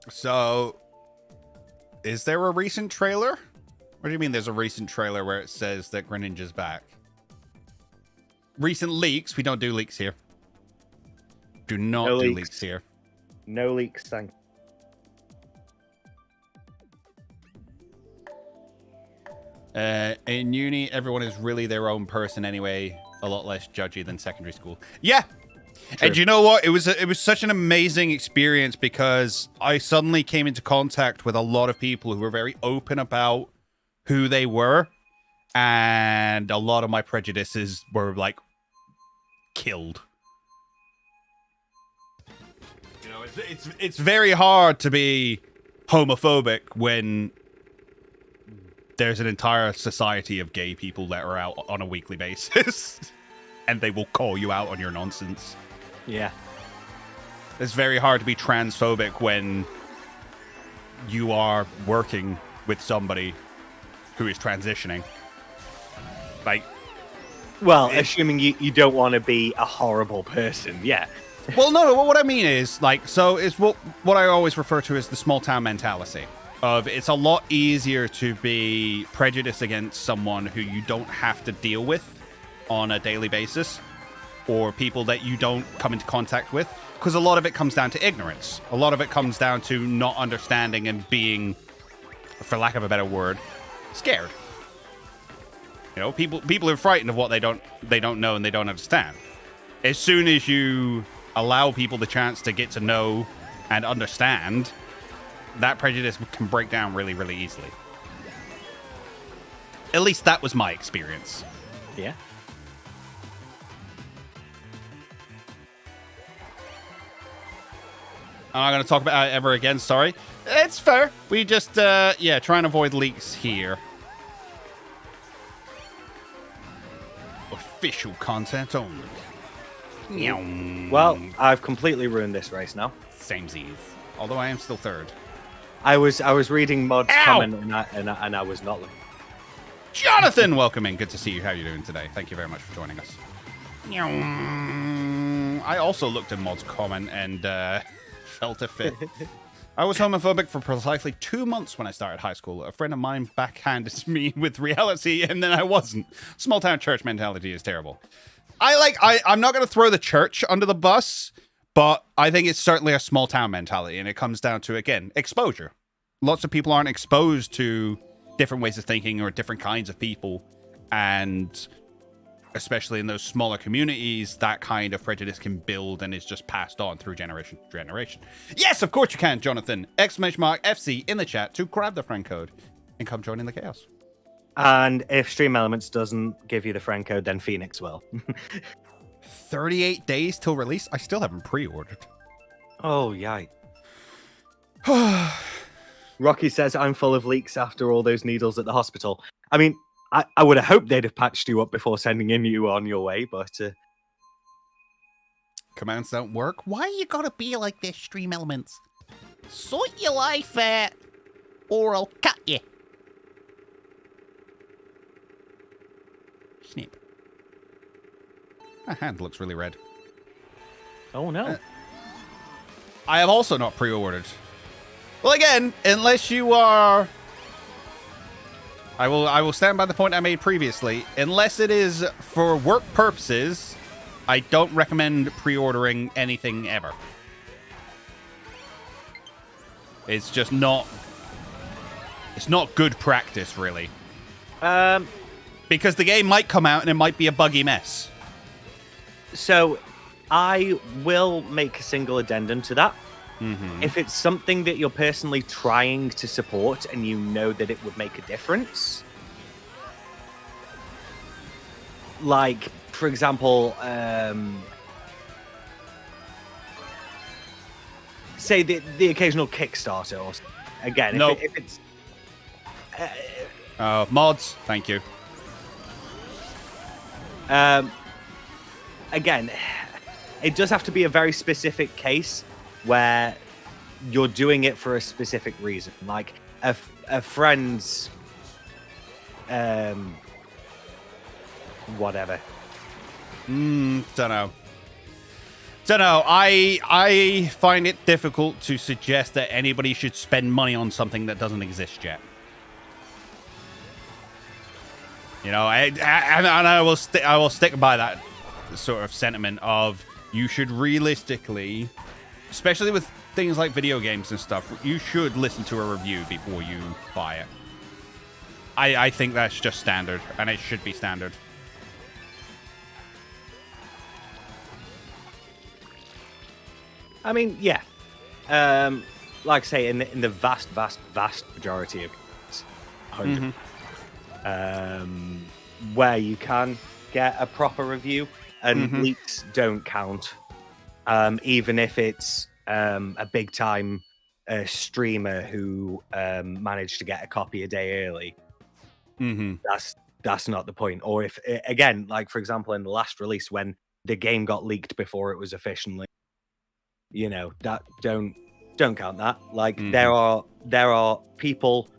Speaker 1: So, is there a recent trailer? What do you mean there's a recent trailer where it says that Greninja's back? Recent leaks? We don't do leaks here. Do not do leaks here.
Speaker 2: No leaks, thank
Speaker 1: you. In uni, everyone is really their own person anyway. A lot less judgy than secondary school. Yeah. True. And you know what? It was such an amazing experience because I suddenly came into contact with a lot of people who were very open about who they were, and a lot of my prejudices were like killed. You know, it's very hard to be homophobic when there's an entire society of gay people that are out on a weekly basis, and they will call you out on your nonsense.
Speaker 2: Yeah.
Speaker 1: It's very hard to be transphobic when you are working with somebody who is transitioning. Like,
Speaker 2: well, assuming you don't want to be a horrible person, yeah.
Speaker 1: Well, no, what I mean is, like, so it's what I always refer to as the small town mentality. Of it's a lot easier to be prejudiced against someone who you don't have to deal with on a daily basis, or people that you don't come into contact with, because a lot of it comes down to ignorance. A lot of it comes down to not understanding and being, for lack of a better word, scared. You know, people are frightened of what they don't know and they don't understand. As soon as you allow people the chance to get to know and understand, that prejudice can break down really, really easily. At least that was my experience.
Speaker 2: Yeah.
Speaker 1: I'm not going to talk about it ever again, sorry. It's fair. We just, yeah, try and avoid leaks here. Official content only.
Speaker 2: Well, I've completely ruined this race now.
Speaker 1: Samesies. Although I am still third.
Speaker 2: I was reading Mod's comment and I was not looking.
Speaker 1: Jonathan, welcome in. Good to see you. How are you doing today? Thank you very much for joining us. I also looked at Mod's comment and felt a fit. I was homophobic for precisely 2 months when I started high school. A friend of mine backhanded me with reality, and then I wasn't. Small town church mentality is terrible. I'm not going to throw the church under the bus, but I think it's certainly a small town mentality, and it comes down to, again, exposure. Lots of people aren't exposed to different ways of thinking or different kinds of people, and especially in those smaller communities, that kind of prejudice can build and is just passed on through generation to generation. Yes, of course you can, Jonathan! ! FC in the chat to grab the friend code and come join in the chaos.
Speaker 2: And if Stream Elements doesn't give you the friend code, then Phoenix will.
Speaker 1: 38 days till release? I still haven't pre-ordered.
Speaker 2: Oh, yikes. Rocky says, I'm full of leaks after all those needles at the hospital. I mean, I would have hoped they'd have patched you up before sending you on your way, but...
Speaker 1: Commands don't work?
Speaker 3: Why you gotta be like this, Stream Elements? Sort your life out, or I'll cut you. Snip.
Speaker 1: My hand looks really red.
Speaker 2: Oh, no.
Speaker 1: I have also not pre-ordered. Well, again, unless you are... I will stand by the point I made previously. Unless it is for work purposes, I don't recommend pre-ordering anything ever. It's just not... It's not good practice, really. Because the game might come out and it might be a buggy mess.
Speaker 2: So, I will make a single addendum to that.
Speaker 1: Mm-hmm.
Speaker 2: If it's something that you're personally trying to support and you know that it would make a difference, like, for example, say the occasional Kickstarter, or again,
Speaker 1: Nope.
Speaker 2: if it's
Speaker 1: mods, thank you.
Speaker 2: again, it does have to be a very specific case where you're doing it for a specific reason, like a friend's whatever.
Speaker 1: Don't know. I find it difficult to suggest that anybody should spend money on something that doesn't exist yet. You know, and I will stick by that sort of sentiment of you should realistically, especially with things like video games and stuff, you should listen to a review before you buy it. I think that's just standard, and it should be standard.
Speaker 2: I mean, yeah. Like I say, in the vast majority of cases, 100. Where you can get a proper review, and leaks don't count, even if it's a big time streamer who managed to get a copy a day early. That's not the point. Or if, again, like for example, in the last release when the game got leaked before it was officially, you know, that don't count that. Like there are people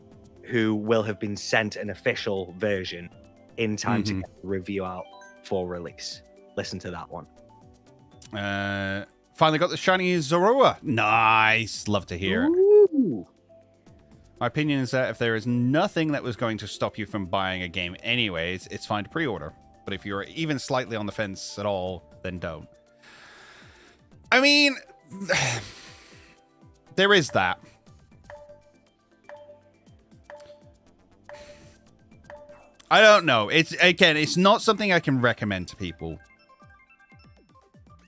Speaker 2: who will have been sent an official version in time to get the review out for release. Listen to that one.
Speaker 1: Finally got the shiny Zorua. Nice. Love to hear it.
Speaker 2: Ooh.
Speaker 1: My opinion is that if there is nothing that was going to stop you from buying a game anyways, it's fine to pre-order. But if you're even slightly on the fence at all, then don't. I mean, there is that. I don't know. It's not something I can recommend to people.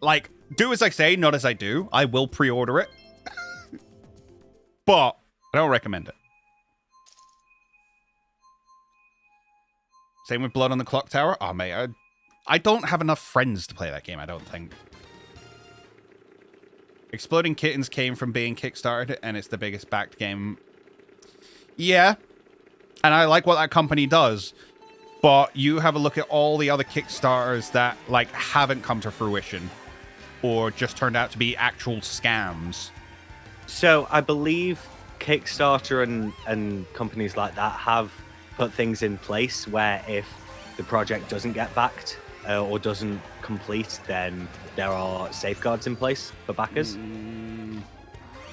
Speaker 1: Like, do as I say, not as I do. I will pre-order it. But I don't recommend it. Same with Blood on the Clock Tower. Oh, mate, I don't have enough friends to play that game, I don't think. Exploding Kittens came from being kickstarted, and it's the biggest backed game. Yeah. And I like what that company does. But you have a look at all the other Kickstarters that, like, haven't come to fruition. Or just turned out to be actual scams.
Speaker 2: So I believe Kickstarter and companies like that have put things in place where if the project doesn't get backed or doesn't complete, then there are safeguards in place for backers.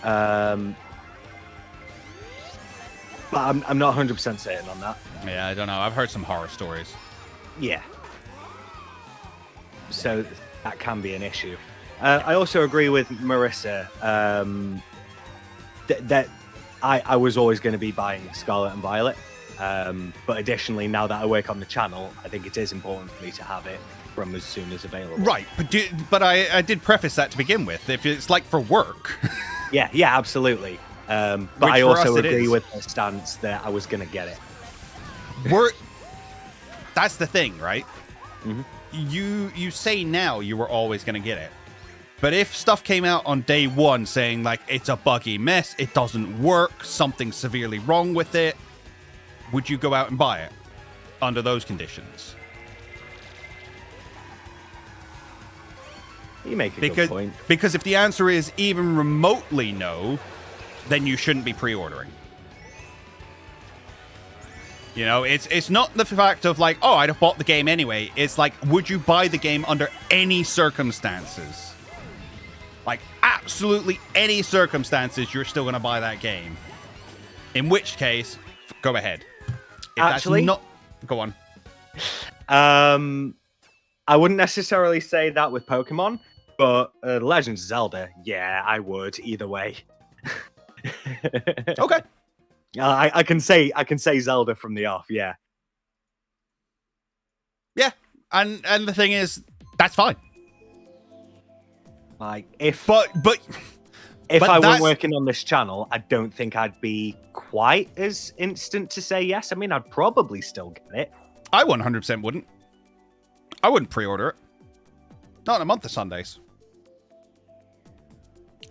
Speaker 2: But I'm not 100% certain on that.
Speaker 1: Yeah, I don't know. I've heard some horror stories.
Speaker 2: Yeah. So that can be an issue. I also agree with Marissa that I was always going to be buying Scarlet and Violet. But additionally, now that I work on the channel, I think it is important for me to have it from as soon as available.
Speaker 1: Right, but I did preface that to begin with. If it's like for work.
Speaker 2: Yeah, absolutely. But
Speaker 1: Which
Speaker 2: I
Speaker 1: for
Speaker 2: also
Speaker 1: us it
Speaker 2: agree
Speaker 1: is.
Speaker 2: with the stance that I was going to get it.
Speaker 1: That's the thing, right? You say now you were always going to get it. But if stuff came out on day one saying, like, it's a buggy mess, it doesn't work, something's severely wrong with it, would you go out and buy it under those conditions?
Speaker 2: You make a good point.
Speaker 1: Because if the answer is even remotely no, then you shouldn't be pre-ordering. You know, it's not the fact of like, oh, I'd have bought the game anyway. It's like, would you buy the game under any circumstances? Like, absolutely any circumstances, you're still going to buy that game. In which case, go ahead. If
Speaker 2: Actually,
Speaker 1: that's not... Go on.
Speaker 2: I wouldn't necessarily say that with Pokemon, but Legend of Zelda, yeah, I would either way.
Speaker 1: Okay.
Speaker 2: I can say Zelda from the off, yeah.
Speaker 1: Yeah, and the thing is, that's fine.
Speaker 2: Like if
Speaker 1: But
Speaker 2: I weren't working on this channel, I don't think I'd be quite as instant to say yes. I mean, I'd probably still get it.
Speaker 1: I 100% wouldn't. I wouldn't pre-order it. Not in a month of Sundays.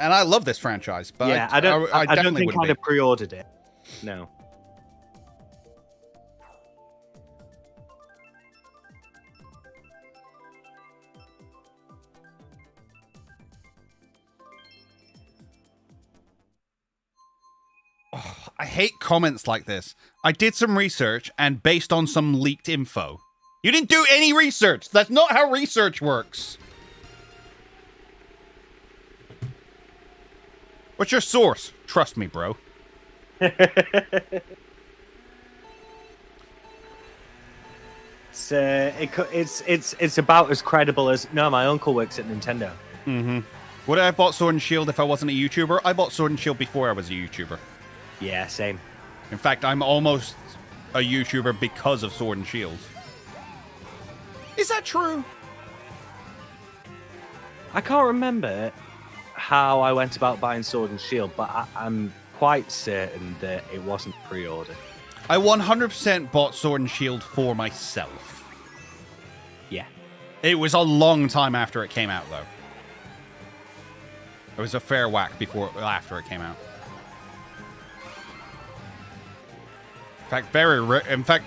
Speaker 1: And I love this franchise, but
Speaker 2: yeah, I don't think I'd have pre-ordered it. No.
Speaker 1: Oh, I hate comments like this. I did some research and based on some leaked info. You didn't do any research. That's not how research works. What's your source? Trust me, bro.
Speaker 2: It's about as credible as no. My uncle works at Nintendo.
Speaker 1: Mm-hmm. Would I have bought Sword and Shield if I wasn't a YouTuber? I bought Sword and Shield before I was a YouTuber.
Speaker 2: Yeah, same.
Speaker 1: In fact, I'm almost a YouTuber because of Sword and Shield. Is that true?
Speaker 2: I can't remember how I went about buying Sword and Shield, but I'm quite certain that it wasn't pre-ordered.
Speaker 1: I 100% bought Sword and Shield for myself.
Speaker 2: Yeah.
Speaker 1: It was a long time after it came out, though. It was a fair whack after it came out. In fact,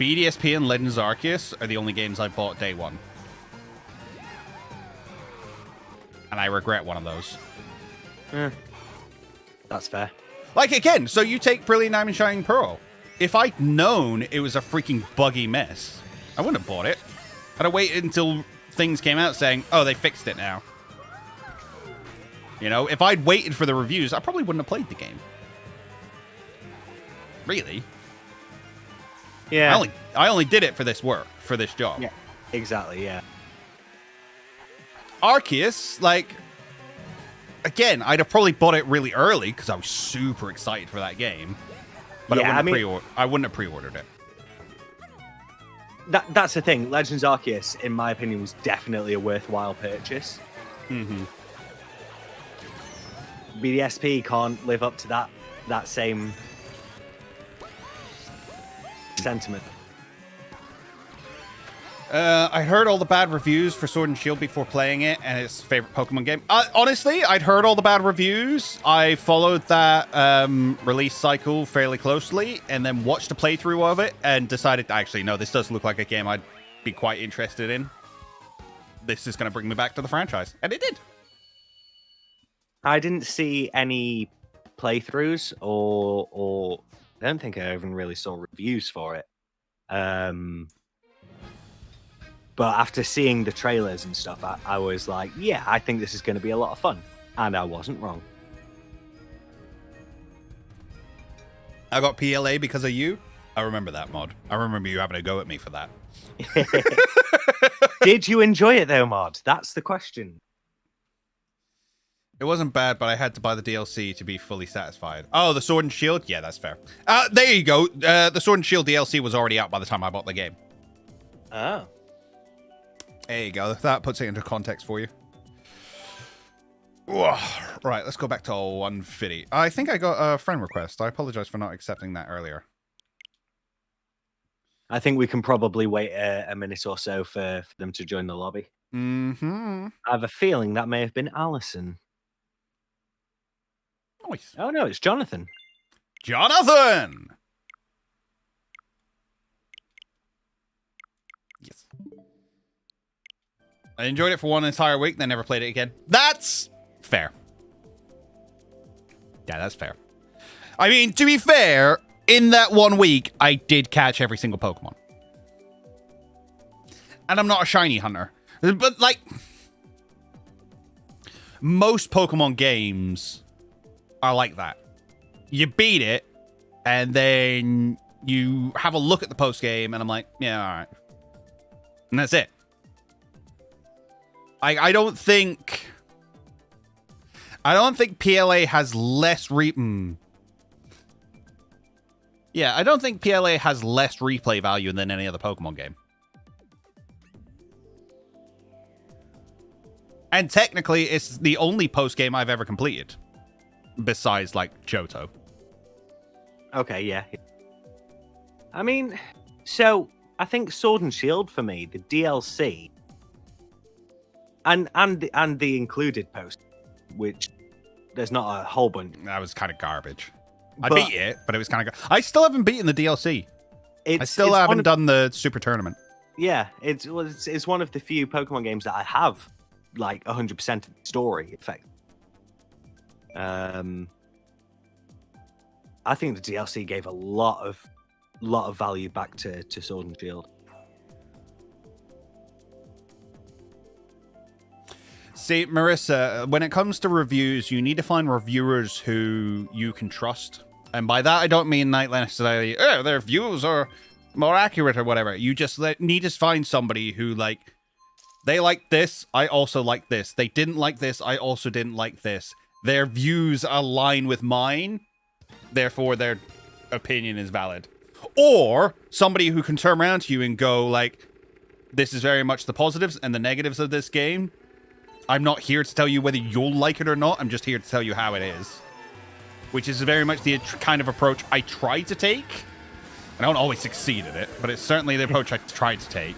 Speaker 1: BDSP and Legends Arceus are the only games I bought day one. And I regret one of those.
Speaker 2: That's fair.
Speaker 1: Like, again, so you take Brilliant Diamond Shining Pearl. If I'd known it was a freaking buggy mess, I wouldn't have bought it. I'd have waited until things came out saying, oh, they fixed it now. You know, if I'd waited for the reviews, I probably wouldn't have played the game. Really?
Speaker 2: Yeah.
Speaker 1: I only did it for this work, for this job.
Speaker 2: Yeah, exactly, yeah.
Speaker 1: Arceus, like, again, I'd have probably bought it really early because I was super excited for that game. But
Speaker 2: yeah,
Speaker 1: I wouldn't have pre-ordered it.
Speaker 2: That's the thing. Legends Arceus, in my opinion, was definitely a worthwhile purchase.
Speaker 1: Mm-hmm.
Speaker 2: BDSP can't live up to that same sentiment.
Speaker 1: I heard all the bad reviews for Sword and Shield before playing it, and it's favorite Pokemon game. Honestly, I'd heard all the bad reviews. I followed that release cycle fairly closely, and then watched a playthrough of it, and decided, actually, no, this does look like a game I'd be quite interested in. This is going to bring me back to the franchise, and it did.
Speaker 2: I didn't see any playthroughs, or I don't think I even really saw reviews for it. But after seeing the trailers and stuff, I was like, yeah, I think this is going to be a lot of fun. And I wasn't wrong.
Speaker 1: I got PLA because of you. I remember that mod. I remember you having a go at me for that.
Speaker 2: Did you enjoy it though, Mod? That's the question.
Speaker 1: It wasn't bad, but I had to buy the DLC to be fully satisfied. Oh, the Sword and Shield? Yeah, that's fair. There you go. The Sword and Shield DLC was already out by the time I bought the game.
Speaker 2: Oh.
Speaker 1: There you go. That puts it into context for you. Ugh. Right, let's go back to 150. I think I got a friend request. I apologize for not accepting that earlier.
Speaker 2: I think we can probably wait a minute or so for them to join the lobby.
Speaker 1: Mm-hmm.
Speaker 2: I have a feeling that may have been Allison.
Speaker 1: Nice.
Speaker 2: Oh no, it's Jonathan.
Speaker 1: Jonathan! Yes. I enjoyed it for one entire week, then never played it again. That's fair. Yeah, that's fair. I mean, to be fair, in that 1 week, I did catch every single Pokemon. And I'm not a shiny hunter. But, like, most Pokemon games are like that. You beat it, and then you have a look at the post game, and I'm like, yeah, all right. And that's it. I don't think PLA has less Yeah, I don't think PLA has less replay value than any other Pokemon game. And technically, it's the only post game I've ever completed. Besides, like, Johto.
Speaker 2: Okay, yeah. I mean, so I think Sword and Shield for me, the DLC, and the included post, which there's not a whole bunch.
Speaker 1: That was kind of garbage. I beat it, but it was kind of. I still haven't beaten the DLC. I still haven't done the Super Tournament.
Speaker 2: Yeah, it's one of the few Pokemon games that I have like 100% of the story effect. I think the DLC gave a lot of value back to Sword and Shield.
Speaker 1: See, Marissa, when it comes to reviews, you need to find reviewers who you can trust. And by that, I don't mean like necessarily, oh, their views are more accurate or whatever. You just need to find somebody who, like, they like this, I also like this. They didn't like this, I also didn't like this. Their views align with mine, therefore their opinion is valid. Or somebody who can turn around to you and go, like, this is very much the positives and the negatives of this game. I'm not here to tell you whether you'll like it or not. I'm just here to tell you how it is. Which is very much the kind of approach I try to take. I don't always succeed at it, but it's certainly the approach I try to take.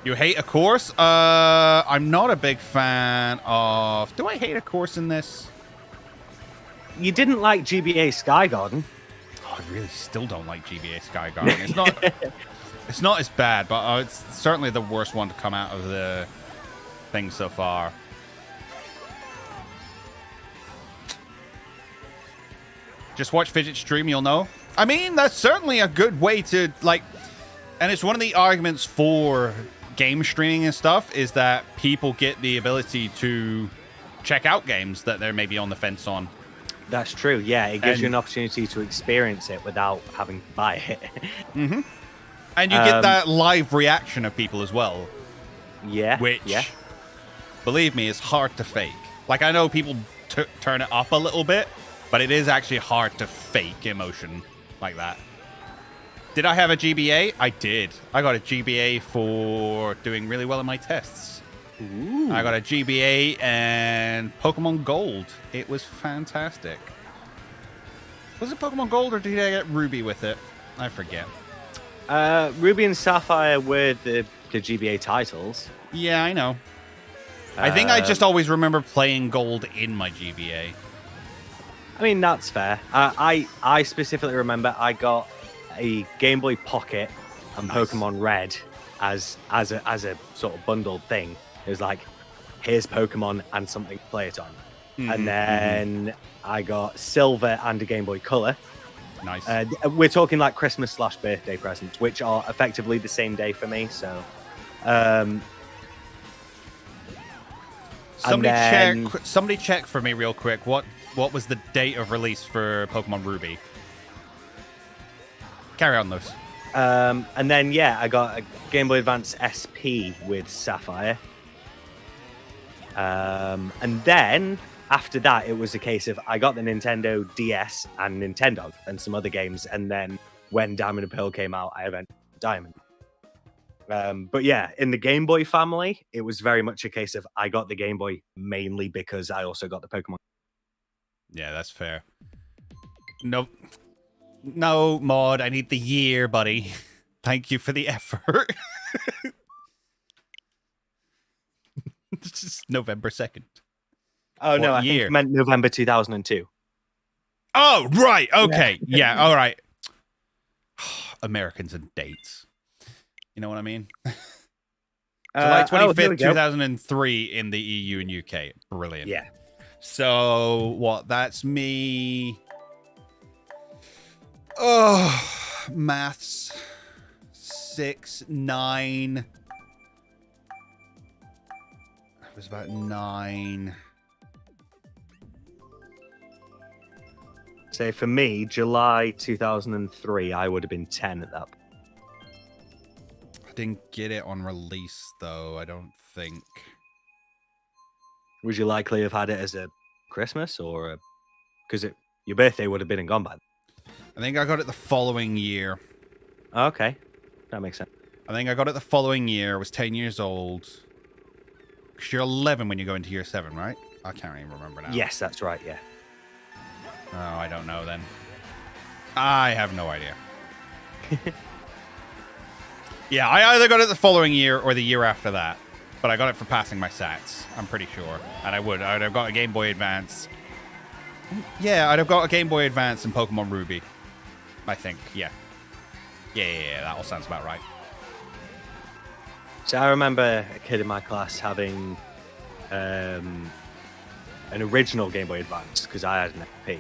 Speaker 1: You hate a course? I'm not a big fan of... Do I hate a course in this?
Speaker 2: You didn't like GBA Sky Garden.
Speaker 1: Oh, I really still don't like GBA Sky Garden. It's not... It's not as bad, but it's certainly the worst one to come out of the thing so far. Just watch Fidget stream, you'll know. I mean, that's certainly a good way to, like... And it's one of the arguments for game streaming and stuff, is that people get the ability to check out games that they're maybe on the fence on.
Speaker 2: That's true, yeah. It gives you an opportunity to experience it without having to buy it.
Speaker 1: Mm-hmm. And you get that live reaction of people as well.
Speaker 2: Yeah.
Speaker 1: Which, believe me, is hard to fake. Like, I know people turn it up a little bit, but it is actually hard to fake emotion like that. Did I have a GBA? I did. I got a GBA for doing really well in my tests.
Speaker 2: Ooh.
Speaker 1: I got a GBA and Pokemon Gold. It was fantastic. Was it Pokemon Gold or did I get Ruby with it? I forget.
Speaker 2: Ruby and Sapphire were the GBA titles.
Speaker 1: Yeah, I know. I think I just always remember playing Gold in my GBA.
Speaker 2: I mean, that's fair. I specifically remember I got a Game Boy Pocket and Pokemon Red as a sort of bundled thing. It was like, here's Pokemon and something to play it on. And then I got Silver and a Game Boy Color.
Speaker 1: Nice.
Speaker 2: We're talking like Christmas/birthday presents, which are effectively the same day for me. So,
Speaker 1: somebody check for me real quick. What was the date of release for Pokemon Ruby? Carry on, those.
Speaker 2: And then I got a Game Boy Advance SP with Sapphire. And then after that, it was a case of I got the Nintendo DS and Nintendo and some other games. And then when Diamond and Pearl came out, I eventually Diamond. But yeah, in the Game Boy family, it was very much a case of I got the Game Boy mainly because I also got the Pokemon.
Speaker 1: Yeah, that's fair. No, Mod, I need the year, buddy. Thank you for the effort. This is November 2nd.
Speaker 2: Oh, no,
Speaker 1: What
Speaker 2: I think
Speaker 1: year?
Speaker 2: it meant November 2002.
Speaker 1: Oh, right. Okay. Yeah. All right. Americans and dates. You know what I mean? July 25th, 2003 in the EU and UK. Brilliant.
Speaker 2: Yeah.
Speaker 1: So, what? That's me. Oh, maths. 6, 9. It was about 9.
Speaker 2: So for me, July 2003, I would have been 10 at that point.
Speaker 1: I didn't get it on release, though, I don't think.
Speaker 2: Would you likely have had it as a Christmas or because your birthday would have been and gone by then?
Speaker 1: I think I got it the following year.
Speaker 2: Okay, that makes sense.
Speaker 1: I think I got it the following year. I was 10 years old. Because you're 11 when you go into year 7, right? I can't even remember now.
Speaker 2: Yes, that's right, yeah.
Speaker 1: Oh, I don't know then. I have no idea. Yeah, I either got it the following year or the year after that. But I got it for passing my SATs, I'm pretty sure. And I'd have got a Game Boy Advance. Yeah, I'd have got a Game Boy Advance and Pokemon Ruby. I think, yeah. Yeah, that all sounds about right.
Speaker 2: So I remember a kid in my class having an original Game Boy Advance because I had an FP.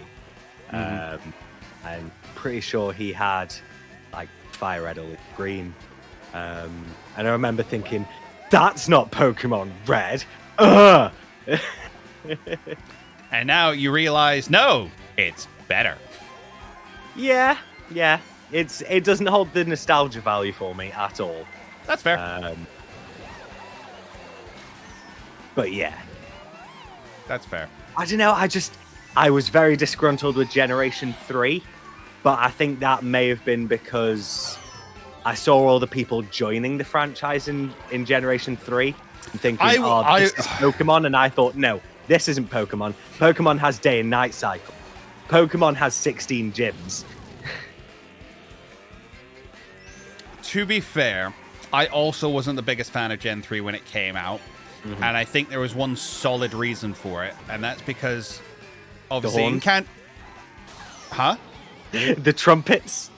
Speaker 2: I'm pretty sure he had like Fire Red or Green. And I remember thinking, that's not Pokemon Red. Ugh!
Speaker 1: And now you realize, no, it's better.
Speaker 2: Yeah. It doesn't hold the nostalgia value for me at all.
Speaker 1: That's fair.
Speaker 2: But yeah.
Speaker 1: That's fair.
Speaker 2: I don't know, I was very disgruntled with Generation 3, but I think that may have been because I saw all the people joining the franchise in Generation 3 and thinking, this is Pokemon, and I thought, no, this isn't Pokemon. Pokemon has day and night cycle. Pokemon has 16 gyms.
Speaker 1: To be fair, I also wasn't the biggest fan of Gen 3 when it came out. Mm-hmm. And I think there was one solid reason for it, and that's because obviously you can't. Huh?
Speaker 2: The trumpets.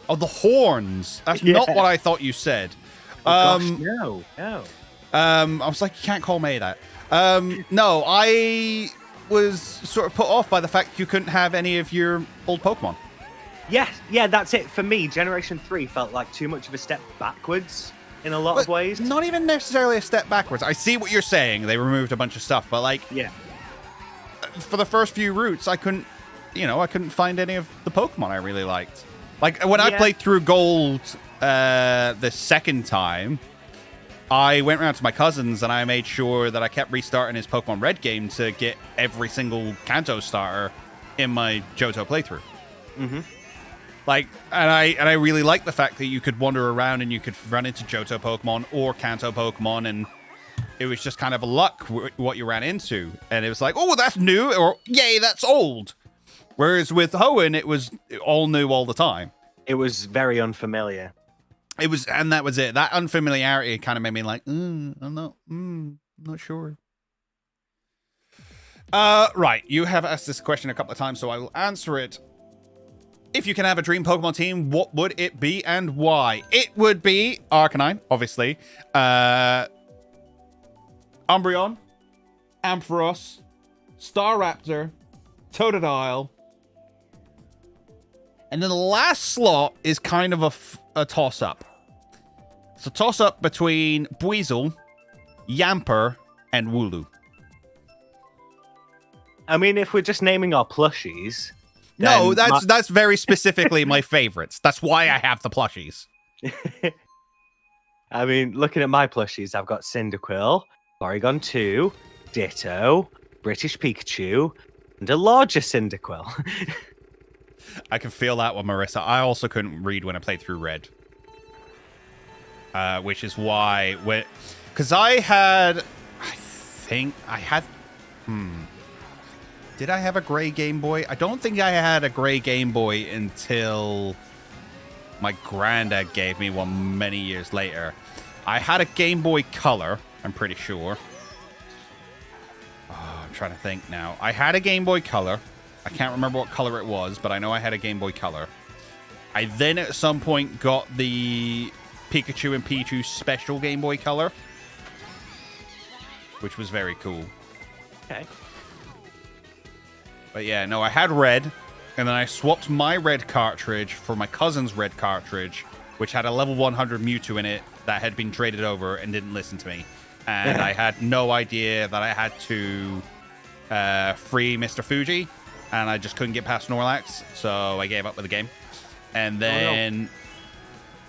Speaker 1: Oh, the horns. That's not what I thought you said.
Speaker 2: Oh, gosh, no.
Speaker 1: I was like, you can't call me that. No, I was sort of put off by the fact you couldn't have any of your old Pokemon.
Speaker 2: Yeah, that's it. For me, Generation 3 felt like too much of a step backwards in a lot of ways.
Speaker 1: Not even necessarily a step backwards. I see what you're saying. They removed a bunch of stuff, but like, for the first few routes, I couldn't find any of the Pokemon I really liked. Like when I played through Gold the second time, I went around to my cousins and I made sure that I kept restarting his Pokemon Red game to get every single Kanto starter in my Johto playthrough.
Speaker 2: Mm-hmm.
Speaker 1: Like, and I really like the fact that you could wander around and you could run into Johto Pokemon or Kanto Pokemon, and it was just kind of luck what you ran into. And it was like, oh, that's new, or yay, that's old. Whereas with Hoenn, it was all new all the time.
Speaker 2: It was very unfamiliar.
Speaker 1: It was, and that was it. That unfamiliarity kind of made me like, I'm not sure. Right, you have asked this question a couple of times, so I will answer it. If you can have a dream Pokemon team, what would it be and why? It would be Arcanine, obviously. Umbreon, Ampharos, Staraptor, Totodile. And then the last slot is kind of a toss-up. It's a toss-up between Buizel, Yamper, and Wooloo.
Speaker 2: I mean, if we're just naming our plushies...
Speaker 1: No, that's very specifically my favorites. That's why I have the plushies.
Speaker 2: I mean, looking at my plushies, I've got Cyndaquil, Porygon 2, Ditto, British Pikachu, and a larger Cyndaquil.
Speaker 1: I can feel that one, Marissa. I also couldn't read when I played through Red. Which is why... Because I had... Did I have a gray Game Boy? I don't think I had a gray Game Boy until my granddad gave me one many years later. I had a Game Boy Color, I'm pretty sure. Oh, I'm trying to think now. I had a Game Boy Color. I can't remember what color it was, but I know I had a Game Boy Color. I then at some point got the Pikachu and Pichu Special Game Boy Color, which was very cool.
Speaker 2: Okay.
Speaker 1: But yeah, no, I had red, and then I swapped my red cartridge for my cousin's red cartridge, which had a level 100 Mewtwo in it that had been traded over and didn't listen to me. And I had no idea that I had to free Mr. Fuji, and I just couldn't get past Snorlax, so I gave up with the game. And then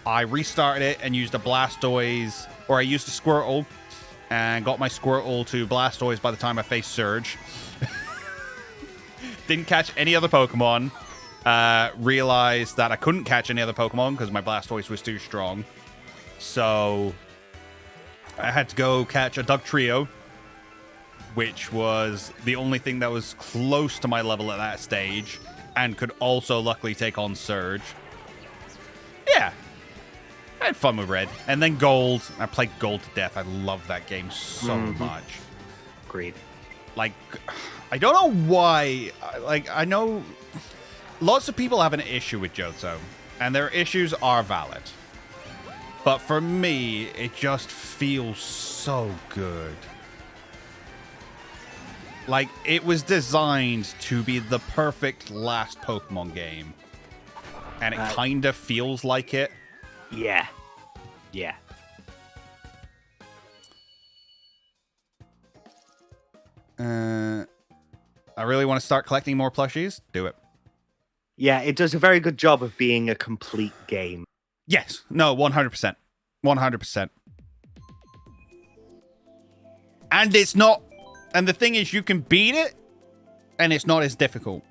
Speaker 1: I restarted it and used a Blastoise, or I used a Squirtle, and got my Squirtle to Blastoise by the time I faced Surge. Didn't catch any other Pokemon. Realized that I couldn't catch any other Pokemon because my Blastoise was too strong. So I had to go catch a Dugtrio, which was the only thing that was close to my level at that stage and could also luckily take on Surge. Yeah. I had fun with Red. And then Gold. I played Gold to death. I love that game so much.
Speaker 2: Agreed.
Speaker 1: Like, I don't know why. Like, I know lots of people have an issue with Johto, and their issues are valid. But for me, it just feels so good. Like, it was designed to be the perfect last Pokemon game. And it kind of feels like it.
Speaker 2: Yeah. Yeah.
Speaker 1: I really want to start collecting more plushies. Do it.
Speaker 2: Yeah, it does a very good job of being a complete game.
Speaker 1: Yes. No, 100%. 100%. And it's not... And the thing is, you can beat it, and it's not as difficult.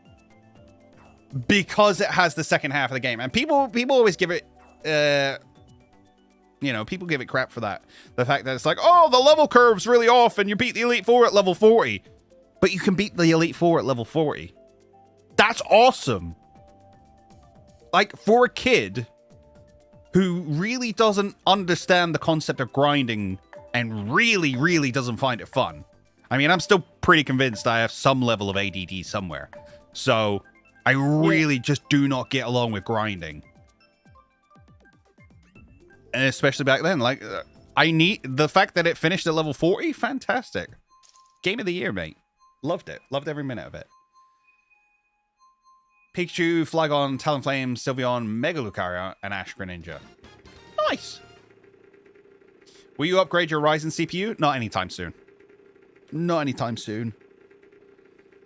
Speaker 1: Because it has the second half of the game. And people always give it... you know, people give it crap for that. The fact that it's like, oh, the level curve's really off, and you beat the Elite Four at level 40. But you can beat the Elite Four at level 40. That's awesome. Like, for a kid who really doesn't understand the concept of grinding and really, really doesn't find it fun. I mean, I'm still pretty convinced I have some level of ADD somewhere. So, I really just do not get along with grinding. And especially back then, like, I need... The fact that it finished at level 40, fantastic. Game of the year, mate. Loved it. Loved every minute of it. Pikachu, Flygon, Talonflame, Sylveon, Mega Lucario, and Ash Greninja. Nice. Will you upgrade your Ryzen CPU? Not anytime soon. Not anytime soon.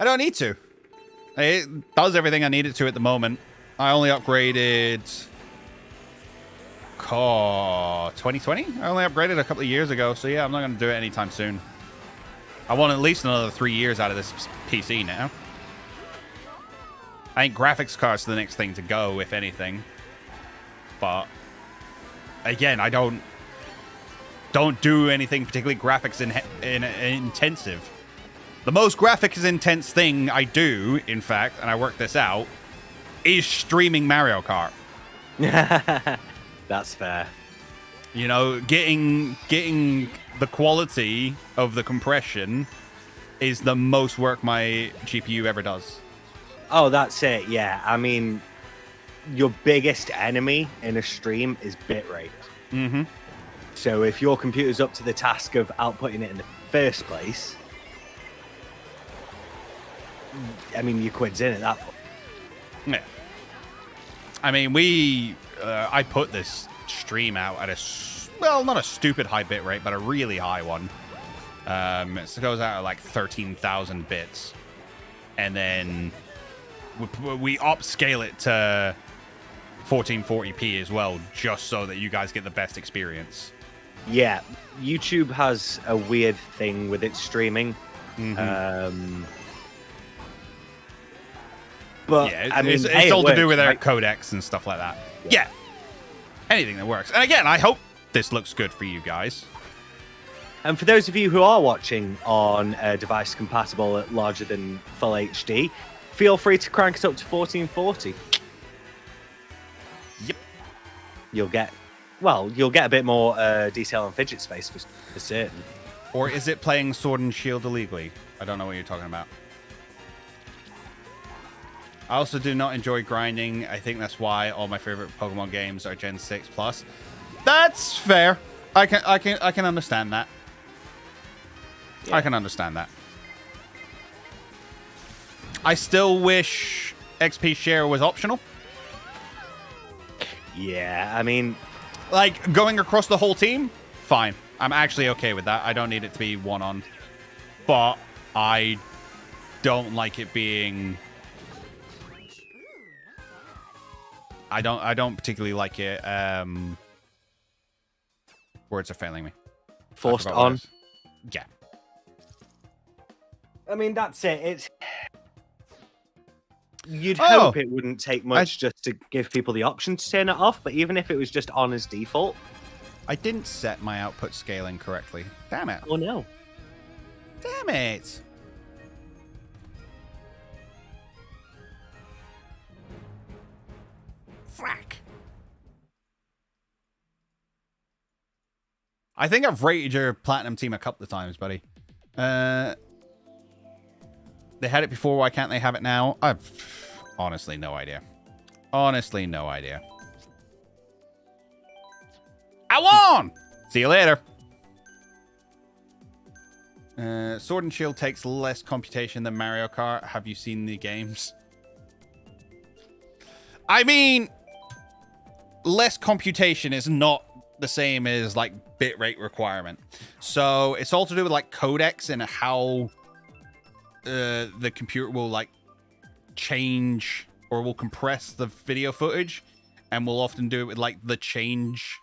Speaker 1: I don't need to. It does everything I need it to at the moment. I only upgraded... 2020? I only upgraded a couple of years ago, so yeah, I'm not going to do it anytime soon. I want at least another 3 years out of this PC now. I think graphics cards are the next thing to go, if anything. But again, I don't do anything particularly graphics intensive. The most graphics intense thing I do, in fact, and I worked this out, is streaming Mario Kart.
Speaker 2: That's fair.
Speaker 1: You know, getting the quality of the compression is the most work my GPU ever does.
Speaker 2: Oh, that's it. Yeah. I mean, your biggest enemy in a stream is bitrate.
Speaker 1: Mm-hmm.
Speaker 2: So if your computer's up to the task of outputting it in the first place, I mean, your quid's in at that point.
Speaker 1: Yeah. I mean, I put this stream out at well, not a stupid high bit rate, but a really high one. It goes out at like 13,000 bits. And then we upscale it to 1440p as well, just so that you guys get the best experience.
Speaker 2: Yeah, YouTube has a weird thing with its streaming.
Speaker 1: Mm-hmm.
Speaker 2: But
Speaker 1: yeah,
Speaker 2: I mean,
Speaker 1: it's all to do with our
Speaker 2: right?
Speaker 1: codecs and stuff like that. Yeah. Anything that works. And again, I hope this looks good for you guys.
Speaker 2: And for those of you who are watching on a device compatible at larger than full HD, feel free to crank it up to 1440.
Speaker 1: Yep.
Speaker 2: You'll get Well, you'll get a bit more detail on Fidget's face for certain.
Speaker 1: Or is it playing Sword and Shield illegally? I don't know what you're talking about. I also do not enjoy grinding. I think that's why all my favorite Pokemon games are Gen 6 plus. That's fair. I can understand that. Yeah. I can understand that. I still wish XP share was optional.
Speaker 2: Yeah, I mean,
Speaker 1: like going across the whole team, fine. I'm actually okay with that. I don't need it to be one on. But I don't like it being... I don't particularly like it. Words are failing me.
Speaker 2: Forced on.
Speaker 1: Yeah.
Speaker 2: I mean, that's it. It's... You'd hope it wouldn't take much just to give people the option to turn it off, but even if it was just on as default...
Speaker 1: I didn't set my output scaling correctly. Damn it.
Speaker 2: Oh, no.
Speaker 1: Damn it. Frack. I think I've rated your platinum team a couple of times, buddy. They had it before. Why can't they have it now? I've honestly no idea. Honestly, no idea. I won! See you later. Sword and Shield takes less computation than Mario Kart. Have you seen the games? I mean, less computation is not the same as like bitrate requirement. So it's all to do with like codecs and how the computer will like change or will compress the video footage, and will often do it with like the change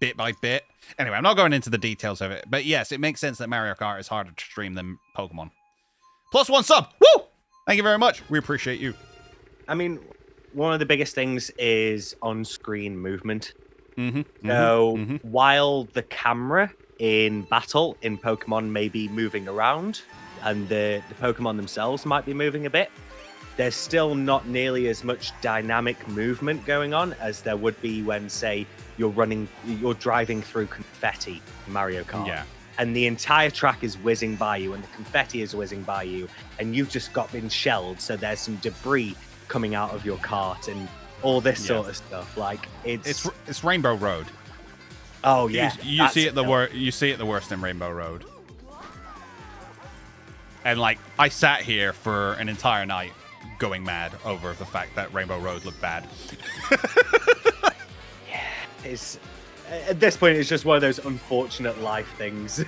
Speaker 1: bit by bit. Anyway, I'm not going into the details of it, but yes, it makes sense that Mario Kart is harder to stream than Pokemon. +1 sub. Woo! Thank you very much. We appreciate you.
Speaker 2: I mean, one of the biggest things is on-screen movement.
Speaker 1: Mm-hmm,
Speaker 2: so while the camera in battle in Pokemon may be moving around, and the Pokemon themselves might be moving a bit, there's still not nearly as much dynamic movement going on as there would be when, say, you're driving through confetti in Mario Kart.
Speaker 1: Yeah.
Speaker 2: And the entire track is whizzing by you, and the confetti is whizzing by you, and you've just been shelled, so there's some debris coming out of your cart and all this sort of stuff. Like it's
Speaker 1: Rainbow Road.
Speaker 2: Oh yeah,
Speaker 1: you see it you see it the worst in Rainbow Road. And like I sat here for an entire night going mad over the fact that Rainbow Road looked bad.
Speaker 2: Yeah, it's at this point it's just one of those unfortunate life things.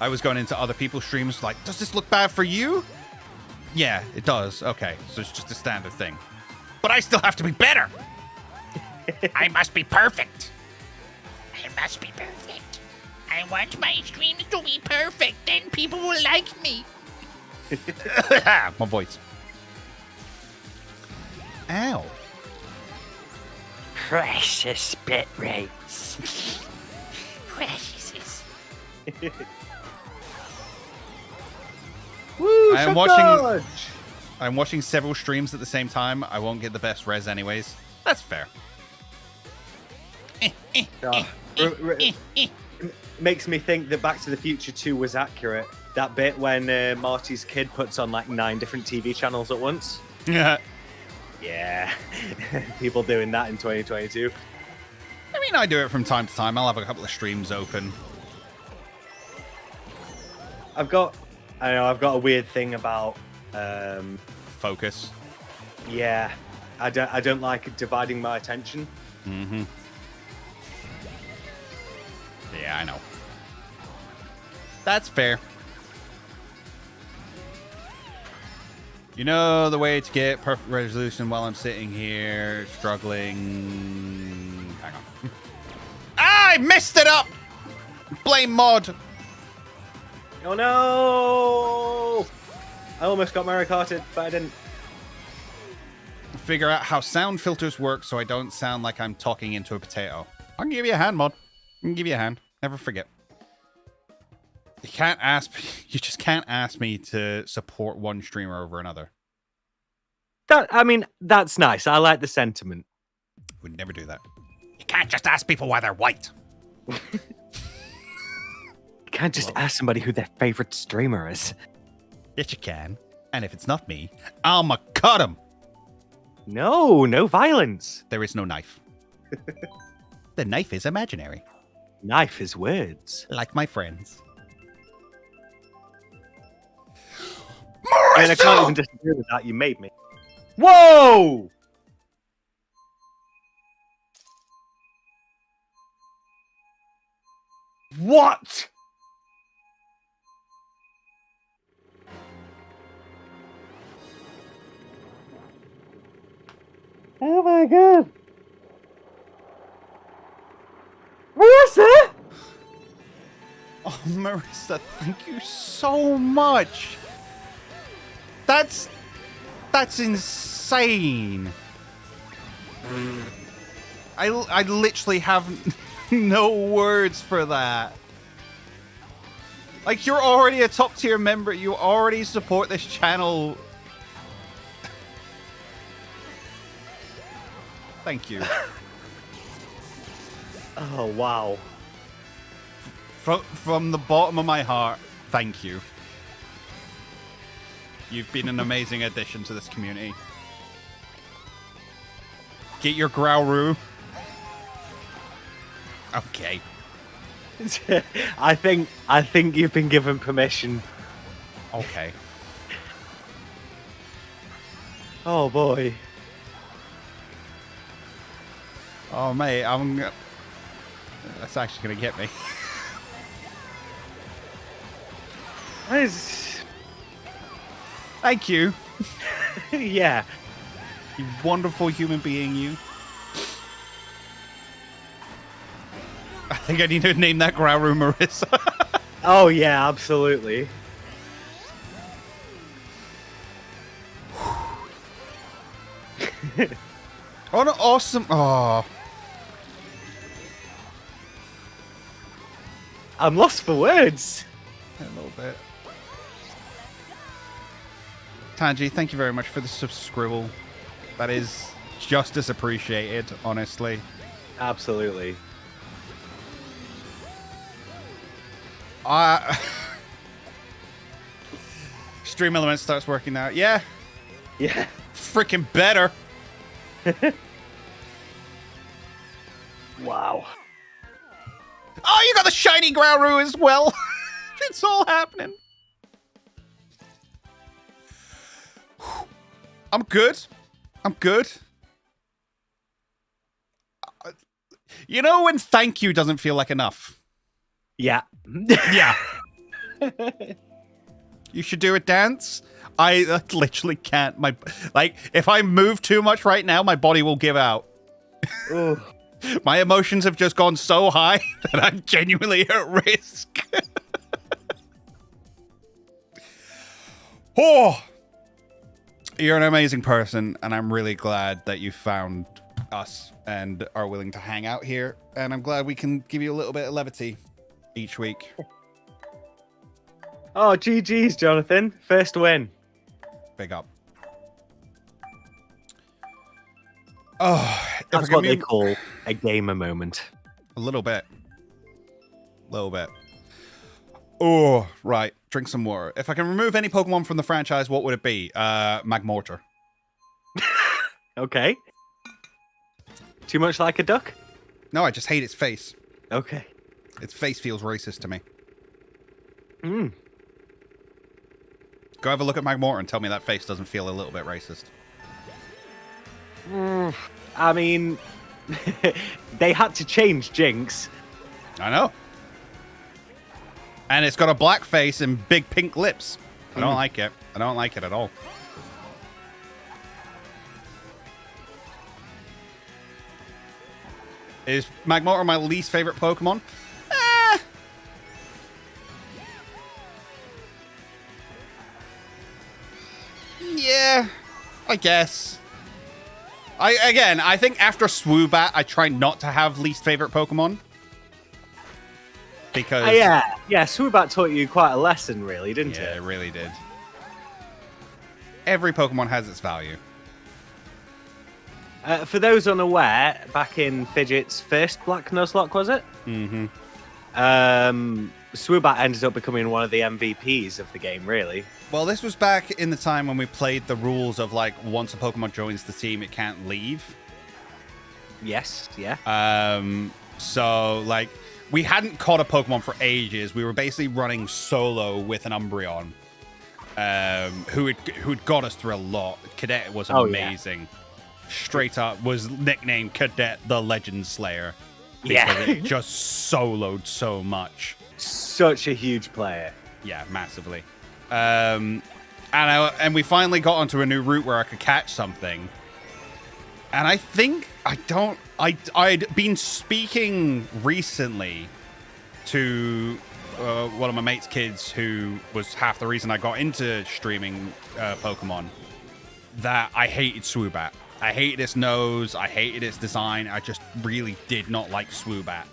Speaker 1: I was going into other people's streams like, does this look bad for you? Yeah, it does. Okay, so it's just a standard thing. But I still have to be better. I must be perfect.
Speaker 3: I must be perfect. I want my streams to be perfect, then people will like me.
Speaker 1: My voice. Ow.
Speaker 3: Precious bit rates. Precious.
Speaker 2: Woo,
Speaker 1: I'm watching several streams at the same time. I won't get the best res anyways. That's fair.
Speaker 2: Makes me think that Back to the Future 2 was accurate. That bit when Marty's kid puts on like 9 different TV channels at once.
Speaker 1: Yeah.
Speaker 2: Yeah. People doing that in 2022.
Speaker 1: I mean, I do it from time to time. I'll have a couple of streams open.
Speaker 2: I've got a weird thing about
Speaker 1: focus.
Speaker 2: Yeah, I don't like dividing my attention.
Speaker 1: Yeah, I know. That's fair. You know the way to get perfect resolution while I'm sitting here struggling. Hang on. I messed it up. Blame mod.
Speaker 2: Oh no! I almost got Mario Karted, but I didn't.
Speaker 1: Figure out how sound filters work so I don't sound like I'm talking into a potato. I can give you a hand, mod. I can give you a hand. Never forget. You just can't ask me to support one streamer over another.
Speaker 2: I mean, that's nice. I like the sentiment.
Speaker 1: Would never do that.
Speaker 3: You can't just ask people why they're white.
Speaker 2: You can't just ask somebody who their favorite streamer is.
Speaker 3: Yes, you can. And if it's not me, I'ma cut him.
Speaker 2: No violence.
Speaker 3: There is no knife. The knife is imaginary.
Speaker 2: Knife is words.
Speaker 3: Like my friends.
Speaker 2: I mean, I can't even disagree with that. You made me. Whoa! What? Oh my god! Marissa!
Speaker 1: Oh, Marissa, thank you so much. That's insane. I literally have no words for that. Like, you're already a top tier member. You already support this channel. Thank you.
Speaker 2: Oh, wow.
Speaker 1: From the bottom of my heart, thank you. You've been an amazing addition to this community. Get your Growlithe. Okay.
Speaker 2: I think you've been given permission.
Speaker 1: Okay.
Speaker 2: Oh boy.
Speaker 1: Oh mate, that's actually gonna get me. Thank you.
Speaker 2: Yeah.
Speaker 1: You wonderful human being, you. I think I need to name that Growlithe Marissa.
Speaker 2: Oh yeah, absolutely.
Speaker 1: Oh, no, awesome. Oh.
Speaker 2: I'm lost for words.
Speaker 1: A little bit. Tanji, thank you very much for the subscribble. That is just as appreciated, honestly.
Speaker 2: Absolutely.
Speaker 1: Stream Element starts working now. Yeah.
Speaker 2: Yeah.
Speaker 1: Freaking better.
Speaker 2: Wow.
Speaker 1: Oh, you got the shiny Growlithe as well. It's all happening. I'm good. I'm good. You know when thank you doesn't feel like enough?
Speaker 2: Yeah.
Speaker 1: Yeah. You should do a dance. I literally can't. If I move too much right now, my body will give out.
Speaker 2: Ooh.
Speaker 1: My emotions have just gone so high that I'm genuinely at risk. Oh, you're an amazing person, and I'm really glad that you found us and are willing to hang out here. And I'm glad we can give you a little bit of levity each week.
Speaker 2: Oh, GG's, Jonathan. First win.
Speaker 1: Big up. Oh,
Speaker 2: that's what they call a gamer moment.
Speaker 1: A little bit. A little bit. Oh, right. Drink some water. If I can remove any Pokemon from the franchise, what would it be? Magmortar.
Speaker 2: Okay. Too much like a duck?
Speaker 1: No, I just hate its face.
Speaker 2: Okay.
Speaker 1: Its face feels racist to me.
Speaker 2: Mm.
Speaker 1: Go have a look at Magmortar and tell me that face doesn't feel a little bit racist.
Speaker 2: I mean, they had to change Jinx.
Speaker 1: I know. And it's got a black face and big pink lips. I don't like it. I don't like it at all. Is Magmortar my least favorite Pokemon? Yeah, I guess. I think after Swoobat, I try not to have least favorite Pokemon. Because
Speaker 2: yeah, Swoobat taught you quite a lesson, really, didn't it?
Speaker 1: Yeah, it really did. Every Pokemon has its value.
Speaker 2: For those unaware, back in Fidget's first Black Nuzlocke, was it?
Speaker 1: Mm-hmm.
Speaker 2: Swoobat ended up becoming one of the MVPs of the game, really.
Speaker 1: Well, this was back in the time when we played the rules of, like, once a Pokemon joins the team, it can't leave.
Speaker 2: Yes, yeah.
Speaker 1: So, like, we hadn't caught a Pokemon for ages. We were basically running solo with an Umbreon, who'd got us through a lot. Cadet was amazing. Yeah. Straight up was nicknamed Cadet the Legend Slayer. Because it just soloed so much.
Speaker 2: Such a huge player.
Speaker 1: Yeah, massively. And we finally got onto a new route where I could catch something. And I think I'd been speaking recently to one of my mate's kids, who was half the reason I got into streaming Pokemon, that I hated Swoobat. I hated its nose. I hated its design. I just really did not like Swoobat.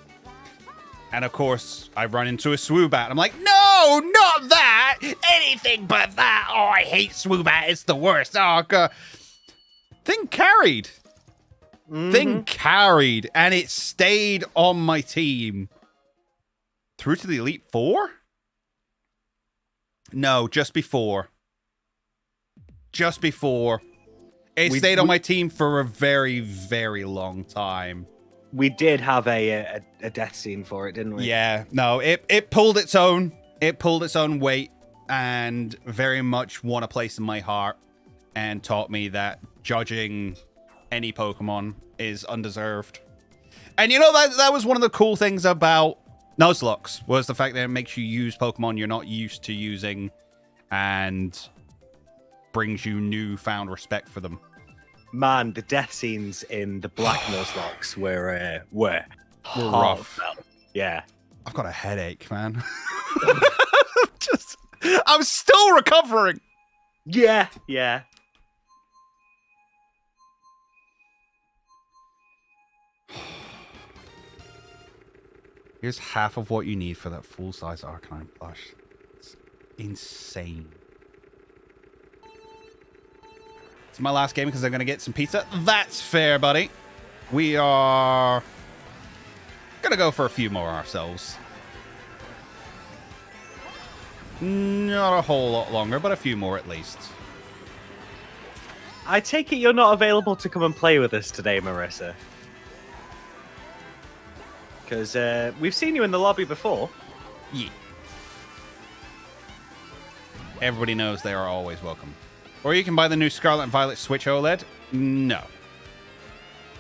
Speaker 1: And of course, I run into a Swoobat. I'm like, no, not that. Anything but that. Oh, I hate Swoobat. It's the worst. Oh, God. Thing carried. Mm-hmm. Thing carried. And it stayed on my team through to the Elite Four? No, just before. Just before. It stayed on my team for a very, very long time.
Speaker 2: We did have a death scene for it, didn't we?
Speaker 1: Yeah. No, it pulled its own. It pulled its own weight, and very much won a place in my heart, and taught me that judging any Pokemon is undeserved. And you know, that was one of the cool things about Nuzlocke, was the fact that it makes you use Pokemon you're not used to using, and brings you newfound respect for them.
Speaker 2: Man, the death scenes in the Black Nuzlocke were
Speaker 1: rough.
Speaker 2: Yeah.
Speaker 1: I've got a headache, man. I'm still recovering.
Speaker 2: Yeah.
Speaker 1: Here's half of what you need for that full-size Arcanine plush. It's insane. It's my last game because I'm going to get some pizza. That's fair, buddy. We are going to go for a few more ourselves. Not a whole lot longer, but a few more at least.
Speaker 2: I take it you're not available to come and play with us today, Marissa. Because we've seen you in the lobby before.
Speaker 1: Yeah. Everybody knows they are always welcome. Or you can buy the new Scarlet and Violet Switch OLED. No.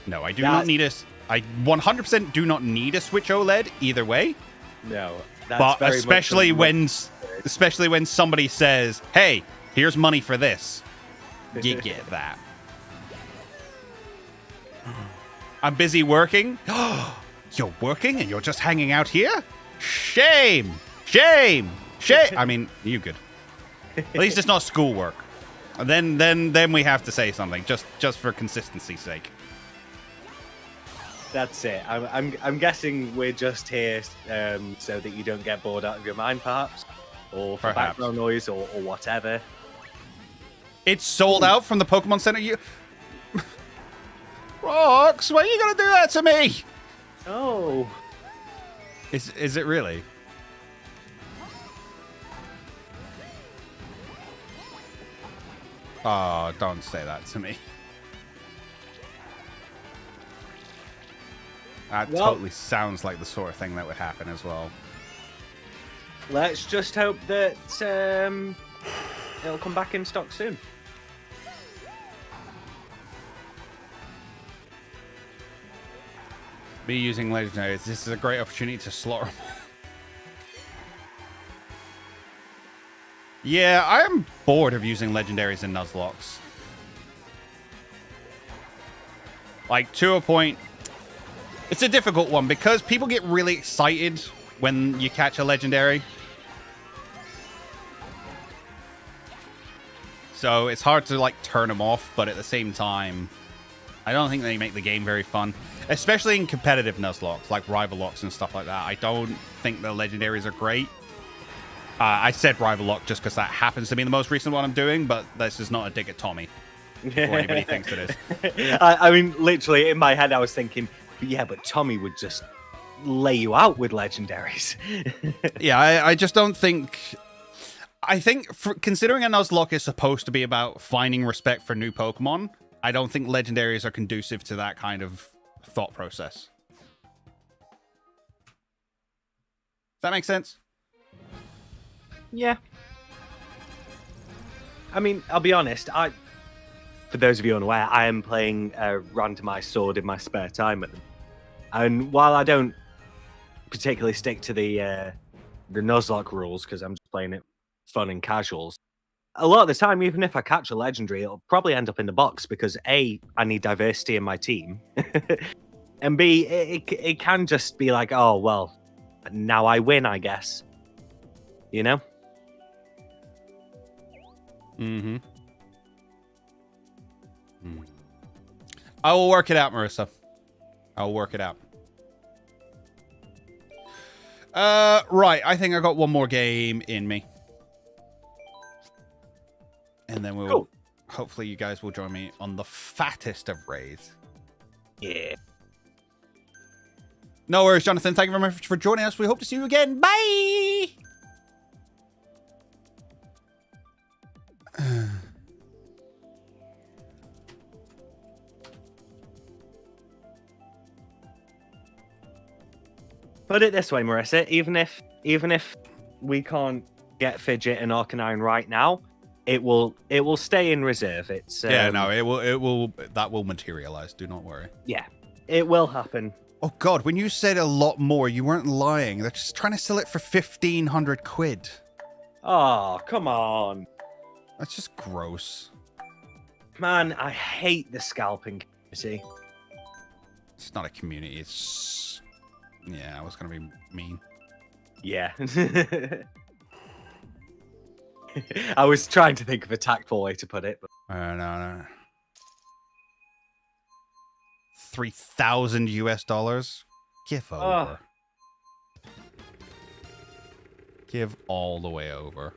Speaker 1: No, I do not need a... I 100% do not need a Switch OLED either way.
Speaker 2: No.
Speaker 1: But especially when somebody says, hey, here's money for this. You get that. I'm busy working. You're working and you're just hanging out here? Shame. Shame. Shame. I mean, you good. At least it's not schoolwork. Then we have to say something, just for consistency's sake.
Speaker 2: That's it. I'm guessing we're just here so that you don't get bored out of your mind, perhaps, or for background noise, or whatever.
Speaker 1: It's sold out from the Pokemon Center. You, Rox, why are you gonna do that to me?
Speaker 2: Oh,
Speaker 1: is it really? Oh, don't say that to me. That totally sounds like the sort of thing that would happen as well.
Speaker 2: Let's just hope that it'll come back in stock soon.
Speaker 1: Me using legendaries. This is a great opportunity to slaughter them. Yeah, I am bored of using legendaries in Nuzlocke. Like, to a point, it's a difficult one because people get really excited when you catch a legendary. So it's hard to, like, turn them off, but at the same time, I don't think they make the game very fun. Especially in competitive Nuzlocke, like Rival Locks and stuff like that. I don't think the legendaries are great. I said Rival Lock just because that happens to be the most recent one I'm doing, but this is not a dig at Tommy. before anybody thinks it is.
Speaker 2: I mean, literally, in my head, I was thinking, yeah, but Tommy would just lay you out with legendaries.
Speaker 1: Yeah, I just don't think... I think, considering a Nuzlocke is supposed to be about finding respect for new Pokemon, I don't think legendaries are conducive to that kind of thought process. Does that make sense?
Speaker 2: Yeah. I mean, I'll be honest. For those of you unaware, I am playing randomized sword in my spare time at the moment. And while I don't particularly stick to the Nuzlocke rules because I'm just playing it fun and casuals, a lot of the time, even if I catch a legendary, it'll probably end up in the box because A, I need diversity in my team, and B, it can just be like, oh well, now I win, I guess. You know?
Speaker 1: Mm-hmm. I will work it out, Marissa. I'll work it out. Right. I think I got one more game in me. And then we'll...
Speaker 2: Cool.
Speaker 1: Hopefully you guys will join me on the fattest of raids.
Speaker 2: Yeah.
Speaker 1: No worries, Jonathan. Thank you very much for joining us. We hope to see you again. Bye!
Speaker 2: Put it this way, Marissa. Even if we can't get Fidget and Arcanine right now, it will stay in reserve. It's
Speaker 1: yeah, no, it will that will materialize. Do not worry.
Speaker 2: Yeah, it will happen.
Speaker 1: Oh God, when you said a lot more, you weren't lying. They're just trying to sell it for 1,500 quid.
Speaker 2: Oh, come on.
Speaker 1: That's just gross.
Speaker 2: Man, I hate the scalping community.
Speaker 1: It's not a community. It's... Yeah, I was going to be mean.
Speaker 2: Yeah. I was trying to think of a tactful way to put it. But...
Speaker 1: No. 3,000 US dollars? Give over. Give all the way over.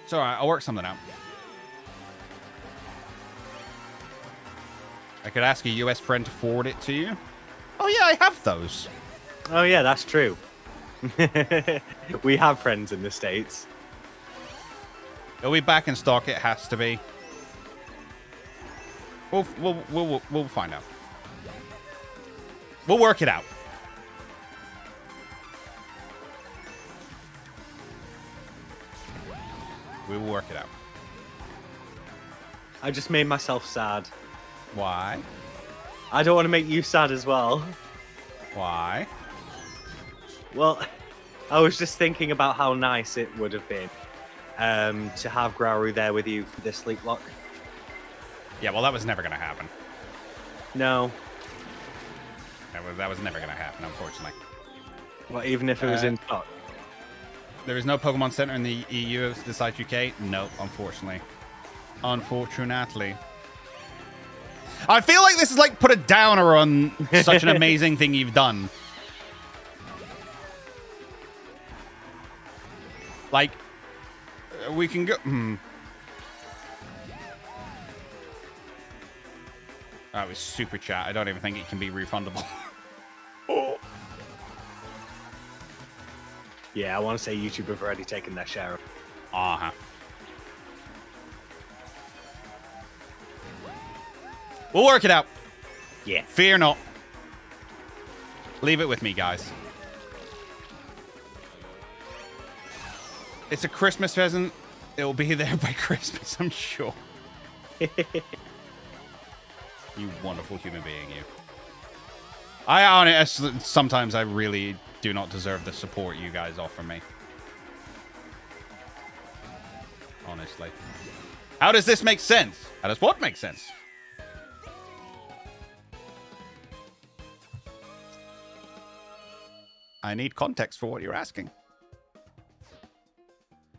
Speaker 1: It's alright, I'll work something out. I could ask a US friend to forward it to you. Oh yeah, I have those.
Speaker 2: Oh yeah, that's true. We have friends in the States.
Speaker 1: It'll be back in stock, it has to be. We'll find out. We'll work it out. We will work it out.
Speaker 2: I just made myself sad.
Speaker 1: Why?
Speaker 2: I don't want to make you sad as well.
Speaker 1: Why?
Speaker 2: Well, I was just thinking about how nice it would have been to have Growery there with you for this sleep lock.
Speaker 1: Yeah, well, that was never going to happen.
Speaker 2: No.
Speaker 1: That was never going to happen, unfortunately.
Speaker 2: Well, even if it was in stock.
Speaker 1: There is no Pokemon Center in the EU besides UK? No, unfortunately. Unfortunately. I feel like this is like put a downer on such an amazing thing you've done. Like, we can go... That was super chat. I don't even think it can be refundable. Oh.
Speaker 2: Yeah, I want to say YouTube have already taken their share of.
Speaker 1: Uh-huh. We'll work it out.
Speaker 2: Yeah.
Speaker 1: Fear not. Leave it with me, guys. It's a Christmas present. It will be there by Christmas, I'm sure. You wonderful human being, you. Sometimes I really do not deserve the support you guys offer me. Honestly. How does this make sense? How does what make sense? I need context for what you're asking.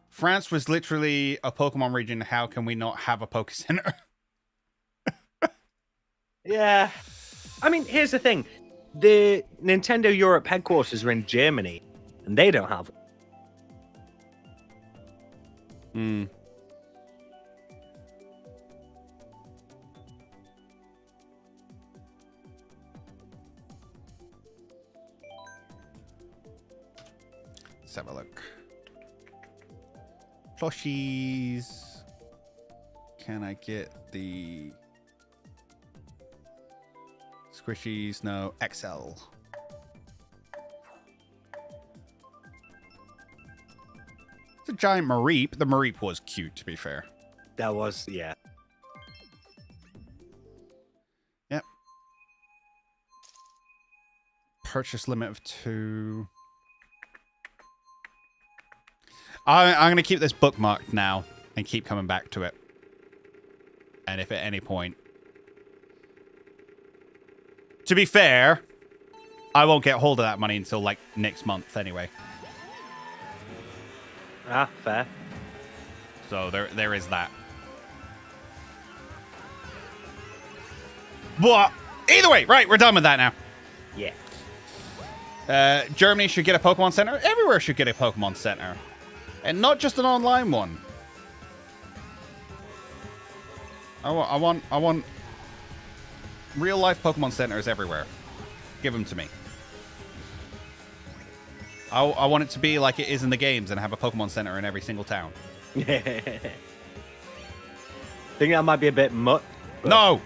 Speaker 1: France was literally a Pokemon region. How can we not have a Poke Center?
Speaker 2: Yeah. I mean, here's the thing. The Nintendo Europe headquarters are in Germany. and they don't have.
Speaker 1: Hmm. Let's have a look. Plushies. Can I get the squishies? No. XL. It's a giant Mareep. The Mareep was cute, to be fair.
Speaker 2: That was, yeah.
Speaker 1: Yep. Purchase limit of 2. I'm going to keep this bookmarked now and keep coming back to it. And if at any point... To be fair, I won't get hold of that money until, like, next month anyway.
Speaker 2: Ah, fair.
Speaker 1: So there is that. But either way, right, we're done with that now.
Speaker 2: Yeah.
Speaker 1: Germany should get a Pokemon Center. Everywhere should get a Pokemon Center. And not just an online one. I want real life Pokemon Centers everywhere. Give them to me. I want it to be like it is in the games and have a Pokemon Center in every single town.
Speaker 2: Think that might be a bit much.
Speaker 1: No.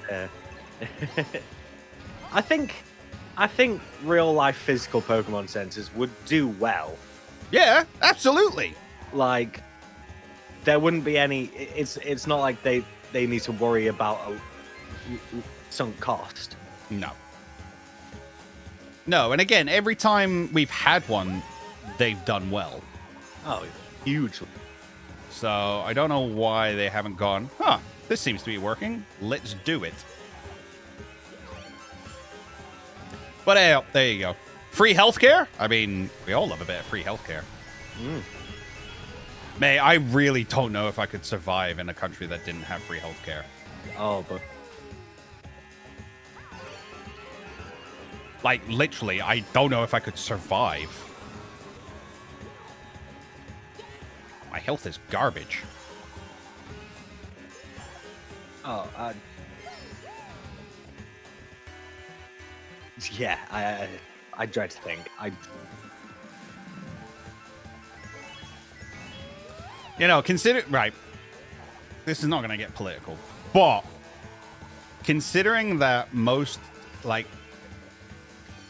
Speaker 2: I think real life physical Pokemon centers would do well.
Speaker 1: Yeah, absolutely.
Speaker 2: Like, there wouldn't be any. It's not like they need to worry about a sunk cost.
Speaker 1: No. No, and again, every time we've had one, they've done well.
Speaker 2: Oh, hugely.
Speaker 1: So I don't know why they haven't gone, huh, this seems to be working. Let's do it. But hey, there you go. Free healthcare? I mean, we all love a bit of free healthcare. May, I really don't know if I could survive in a country that didn't have free healthcare.
Speaker 2: Oh, but
Speaker 1: Like, literally, I don't know if I could survive. My health is garbage.
Speaker 2: oh, yeah. I dread to think.
Speaker 1: You know, consider... Right. This is not going to get political. But considering that most, like,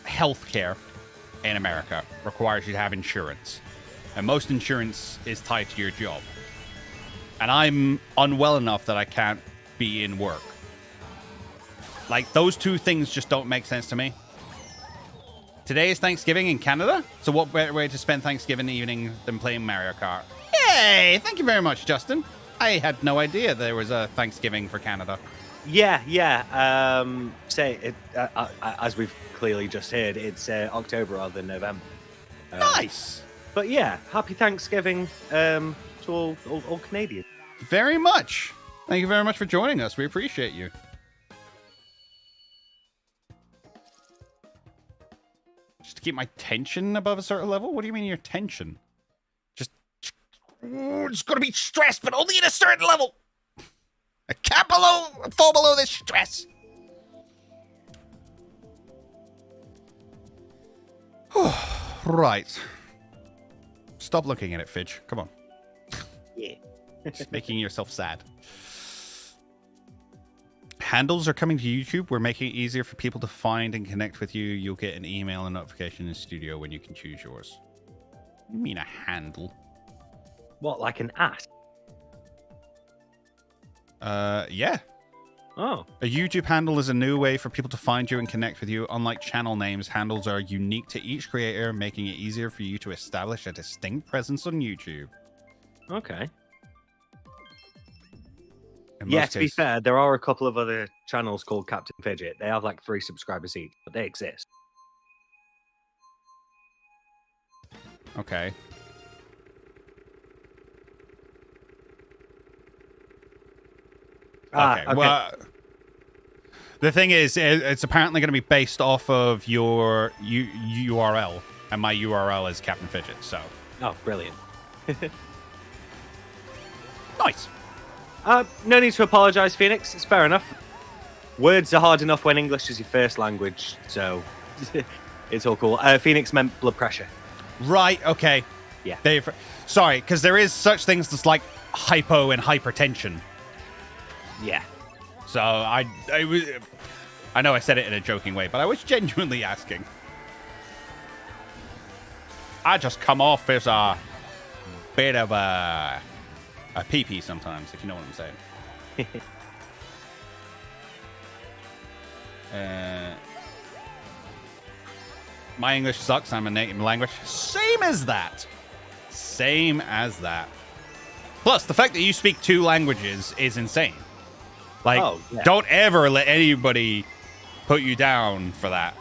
Speaker 1: healthcare in America requires you to have insurance. And most insurance is tied to your job. And I'm unwell enough that I can't be in work. Like, those two things just don't make sense to me. Today is Thanksgiving in Canada. So what better way to spend Thanksgiving evening than playing Mario Kart? Hey, thank you very much, Justin. I had no idea there was a Thanksgiving for Canada.
Speaker 2: Yeah. Say it as we've clearly just heard. It's October rather than November.
Speaker 1: Nice.
Speaker 2: But yeah, happy Thanksgiving to all Canadians.
Speaker 1: Very much. Thank you very much for joining us. We appreciate you. Just to keep my tension above a certain level? What do you mean your tension? Just gotta be stressed, but only at a certain level. I can't fall below this stress. Right. Stop looking at it, Fidge. Come on.
Speaker 2: Yeah.
Speaker 1: Just making yourself sad. Handles are coming to YouTube. We're making it easier for people to find and connect with you. You'll get an email and notification in studio when you can choose yours. What do you mean a handle?
Speaker 2: What, like an ass?
Speaker 1: Yeah.
Speaker 2: Oh.
Speaker 1: A YouTube handle is a new way for people to find you and connect with you. Unlike channel names, handles are unique to each creator, making it easier for you to establish a distinct presence on YouTube.
Speaker 2: Okay.
Speaker 1: In
Speaker 2: Yeah,
Speaker 1: most
Speaker 2: to be
Speaker 1: cases-
Speaker 2: fair, there are a couple of other channels called Captain Fidget. They have like 3 subscribers each, but they exist.
Speaker 1: Okay. Okay. Well, the thing is, it's apparently going to be based off of your URL and my URL is Captain Fidget. So
Speaker 2: Oh, brilliant.
Speaker 1: nice.
Speaker 2: No need to apologise, Phoenix. It's fair enough. Words are hard enough when English is your first language, so it's all cool. Phoenix meant blood pressure.
Speaker 1: Right. Okay.
Speaker 2: Yeah.
Speaker 1: Sorry, because there is such things as like hypo and hypertension.
Speaker 2: Yeah.
Speaker 1: So I know I said it in a joking way, but I was genuinely asking. I just come off as a bit of a pee-pee sometimes, if you know what I'm saying. My English sucks. I'm a native language. Same as that. Same as that. Plus, the fact that you speak 2 languages is insane. Like, don't ever let anybody put you down for that.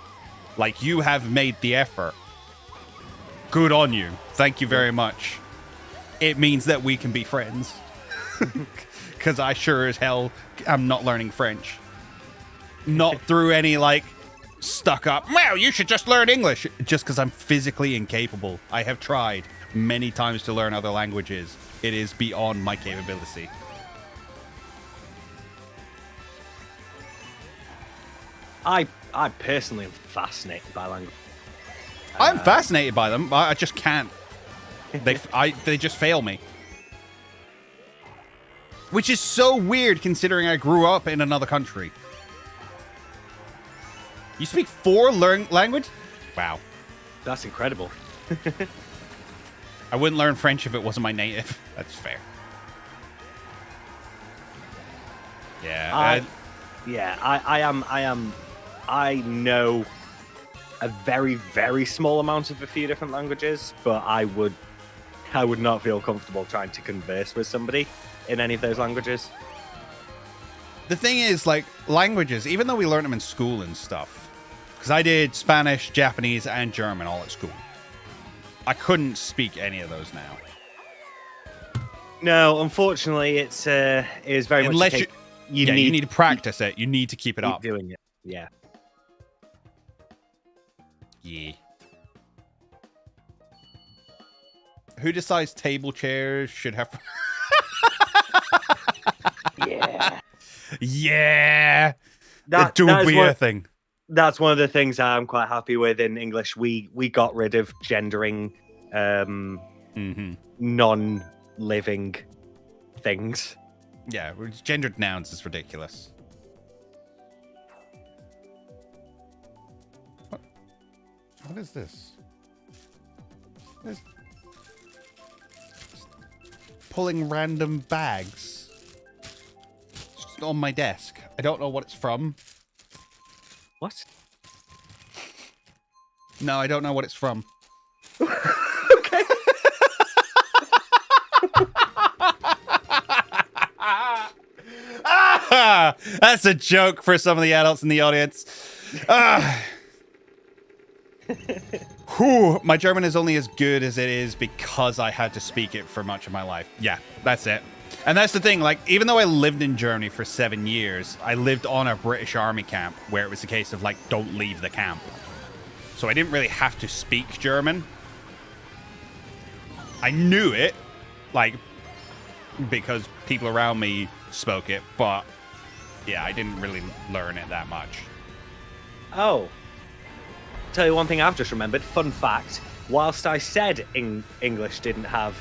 Speaker 1: Like, you have made the effort. Good on you. Thank you very much. It means that we can be friends. Because I sure as hell am not learning French. Not through any, like, stuck up, well, you should just learn English. Just because I'm physically incapable. I have tried many times to learn other languages. It is beyond my capability.
Speaker 2: I personally am fascinated by language.
Speaker 1: I'm fascinated by them. I just can't. They just fail me. Which is so weird considering I grew up in another country. You speak 4 language? Wow.
Speaker 2: That's incredible.
Speaker 1: I wouldn't learn French if it wasn't my native. That's fair. Yeah.
Speaker 2: I know a very, very small amount of a few different languages, but I would not feel comfortable trying to converse with somebody in any of those languages.
Speaker 1: The thing is, like, languages, even though we learned them in school and stuff, because I did Spanish, Japanese, and German all at school, I couldn't speak any of those now.
Speaker 2: No, unfortunately, it is very
Speaker 1: Unless
Speaker 2: much
Speaker 1: you need to practice it. You need to keep it up.
Speaker 2: Doing it. Yeah.
Speaker 1: Yeah. Who decides table chairs should have...
Speaker 2: Yeah.
Speaker 1: Yeah.
Speaker 2: That
Speaker 1: do
Speaker 2: is
Speaker 1: be a thing.
Speaker 2: That's one of the things I'm quite happy with in English. We got rid of gendering non-living things.
Speaker 1: Yeah, gendered nouns is ridiculous. What is this? There's pulling random bags just on my desk. I don't know what it's from.
Speaker 2: What?
Speaker 1: No, I don't know what it's from.
Speaker 2: Okay.
Speaker 1: That's a joke for some of the adults in the audience. Whew, my German is only as good as it is because I had to speak it for much of my life. Yeah, that's it. And that's the thing, like, even though I lived in Germany for 7 years, I lived on a British army camp where it was a case of, like, don't leave the camp. So I didn't really have to speak German. I knew it, like, because people around me spoke it, but, yeah, I didn't really learn it that much.
Speaker 2: Oh. Tell you one thing I've just remembered. Fun fact. Whilst I said English didn't have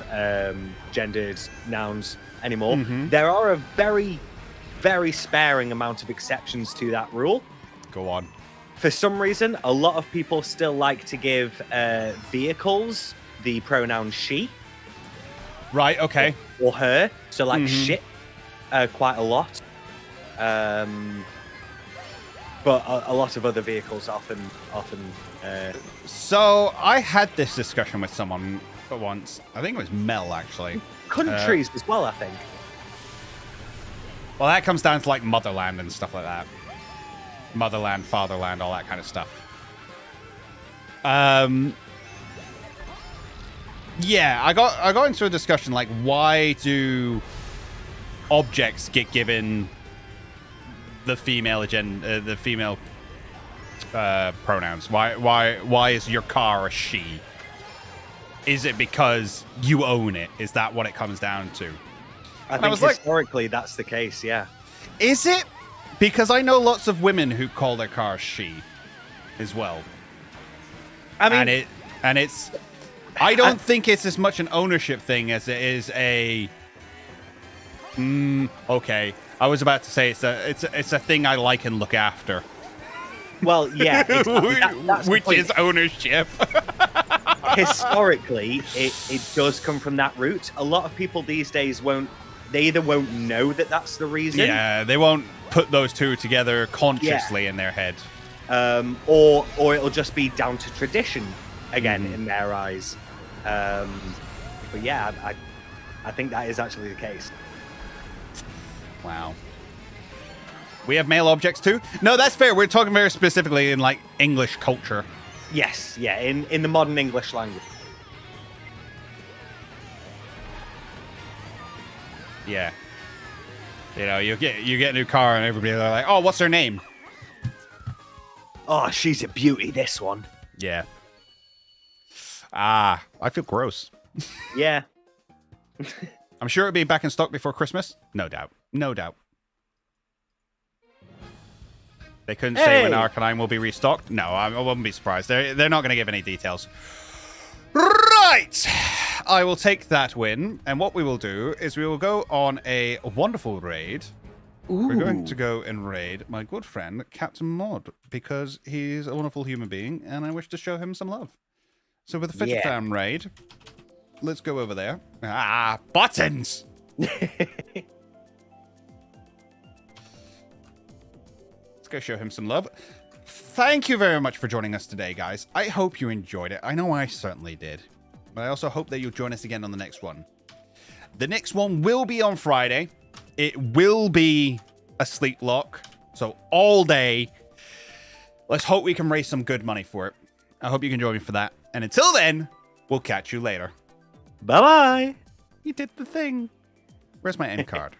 Speaker 2: gendered nouns anymore, there are a very, very sparing amount of exceptions to that rule.
Speaker 1: Go on.
Speaker 2: For some reason, a lot of people still like to give vehicles the pronoun she.
Speaker 1: Right, okay.
Speaker 2: Or her. So, like, shit, quite a lot. But a lot of other vehicles often.
Speaker 1: So I had this discussion with someone once. I think it was Mel, actually.
Speaker 2: Countries as well, I think.
Speaker 1: Well, that comes down to like motherland and stuff like that. Motherland, fatherland, all that kind of stuff. Yeah, I got into a discussion like, why do objects get given the female pronouns? Why is your car a she? Is it because you own it? Is that what it comes down to?
Speaker 2: I think historically that's the case, yeah.
Speaker 1: Is it? Because I know lots of women who call their cars she as well.
Speaker 2: I mean,
Speaker 1: and it's I don't think it's as much an ownership thing as it is a okay. I was about to say it's a thing I like and look after.
Speaker 2: Well, yeah, exactly. That's
Speaker 1: which is ownership.
Speaker 2: Historically, it does come from that root. A lot of people these days either won't know that that's the reason.
Speaker 1: Yeah, they won't put those two together consciously in their head.
Speaker 2: Or it'll just be down to tradition again in their eyes. But yeah, I think that is actually the case.
Speaker 1: Wow. We have male objects too? No, that's fair. We're talking very specifically in like English culture.
Speaker 2: Yes, yeah, in the modern English language.
Speaker 1: Yeah. You know, you get a new car and everybody's like, "Oh, what's her name?"
Speaker 2: Oh, she's a beauty, this one.
Speaker 1: Yeah. I feel gross.
Speaker 2: Yeah.
Speaker 1: I'm sure it'll be back in stock before Christmas. No doubt. No doubt. They couldn't say when Arcanine will be restocked. No, I wouldn't be surprised. They're not going to give any details. Right. I will take that win. And what we will do is we will go on a wonderful raid. Ooh. We're going to go and raid my good friend, Captain Mod, because he's a wonderful human being, and I wish to show him some love. So with the Fidget Farm raid, let's go over there. Ah, buttons! Let's go show him some love. Thank you very much for joining us today, guys. I hope you enjoyed it. I know I certainly did. But I also hope that you'll join us again on the next one. The next one will be on Friday. It will be a sleep lock. So all day. Let's hope we can raise some good money for it. I hope you can join me for that. And until then, we'll catch you later.
Speaker 2: Bye-bye.
Speaker 1: You did the thing. Where's my end card?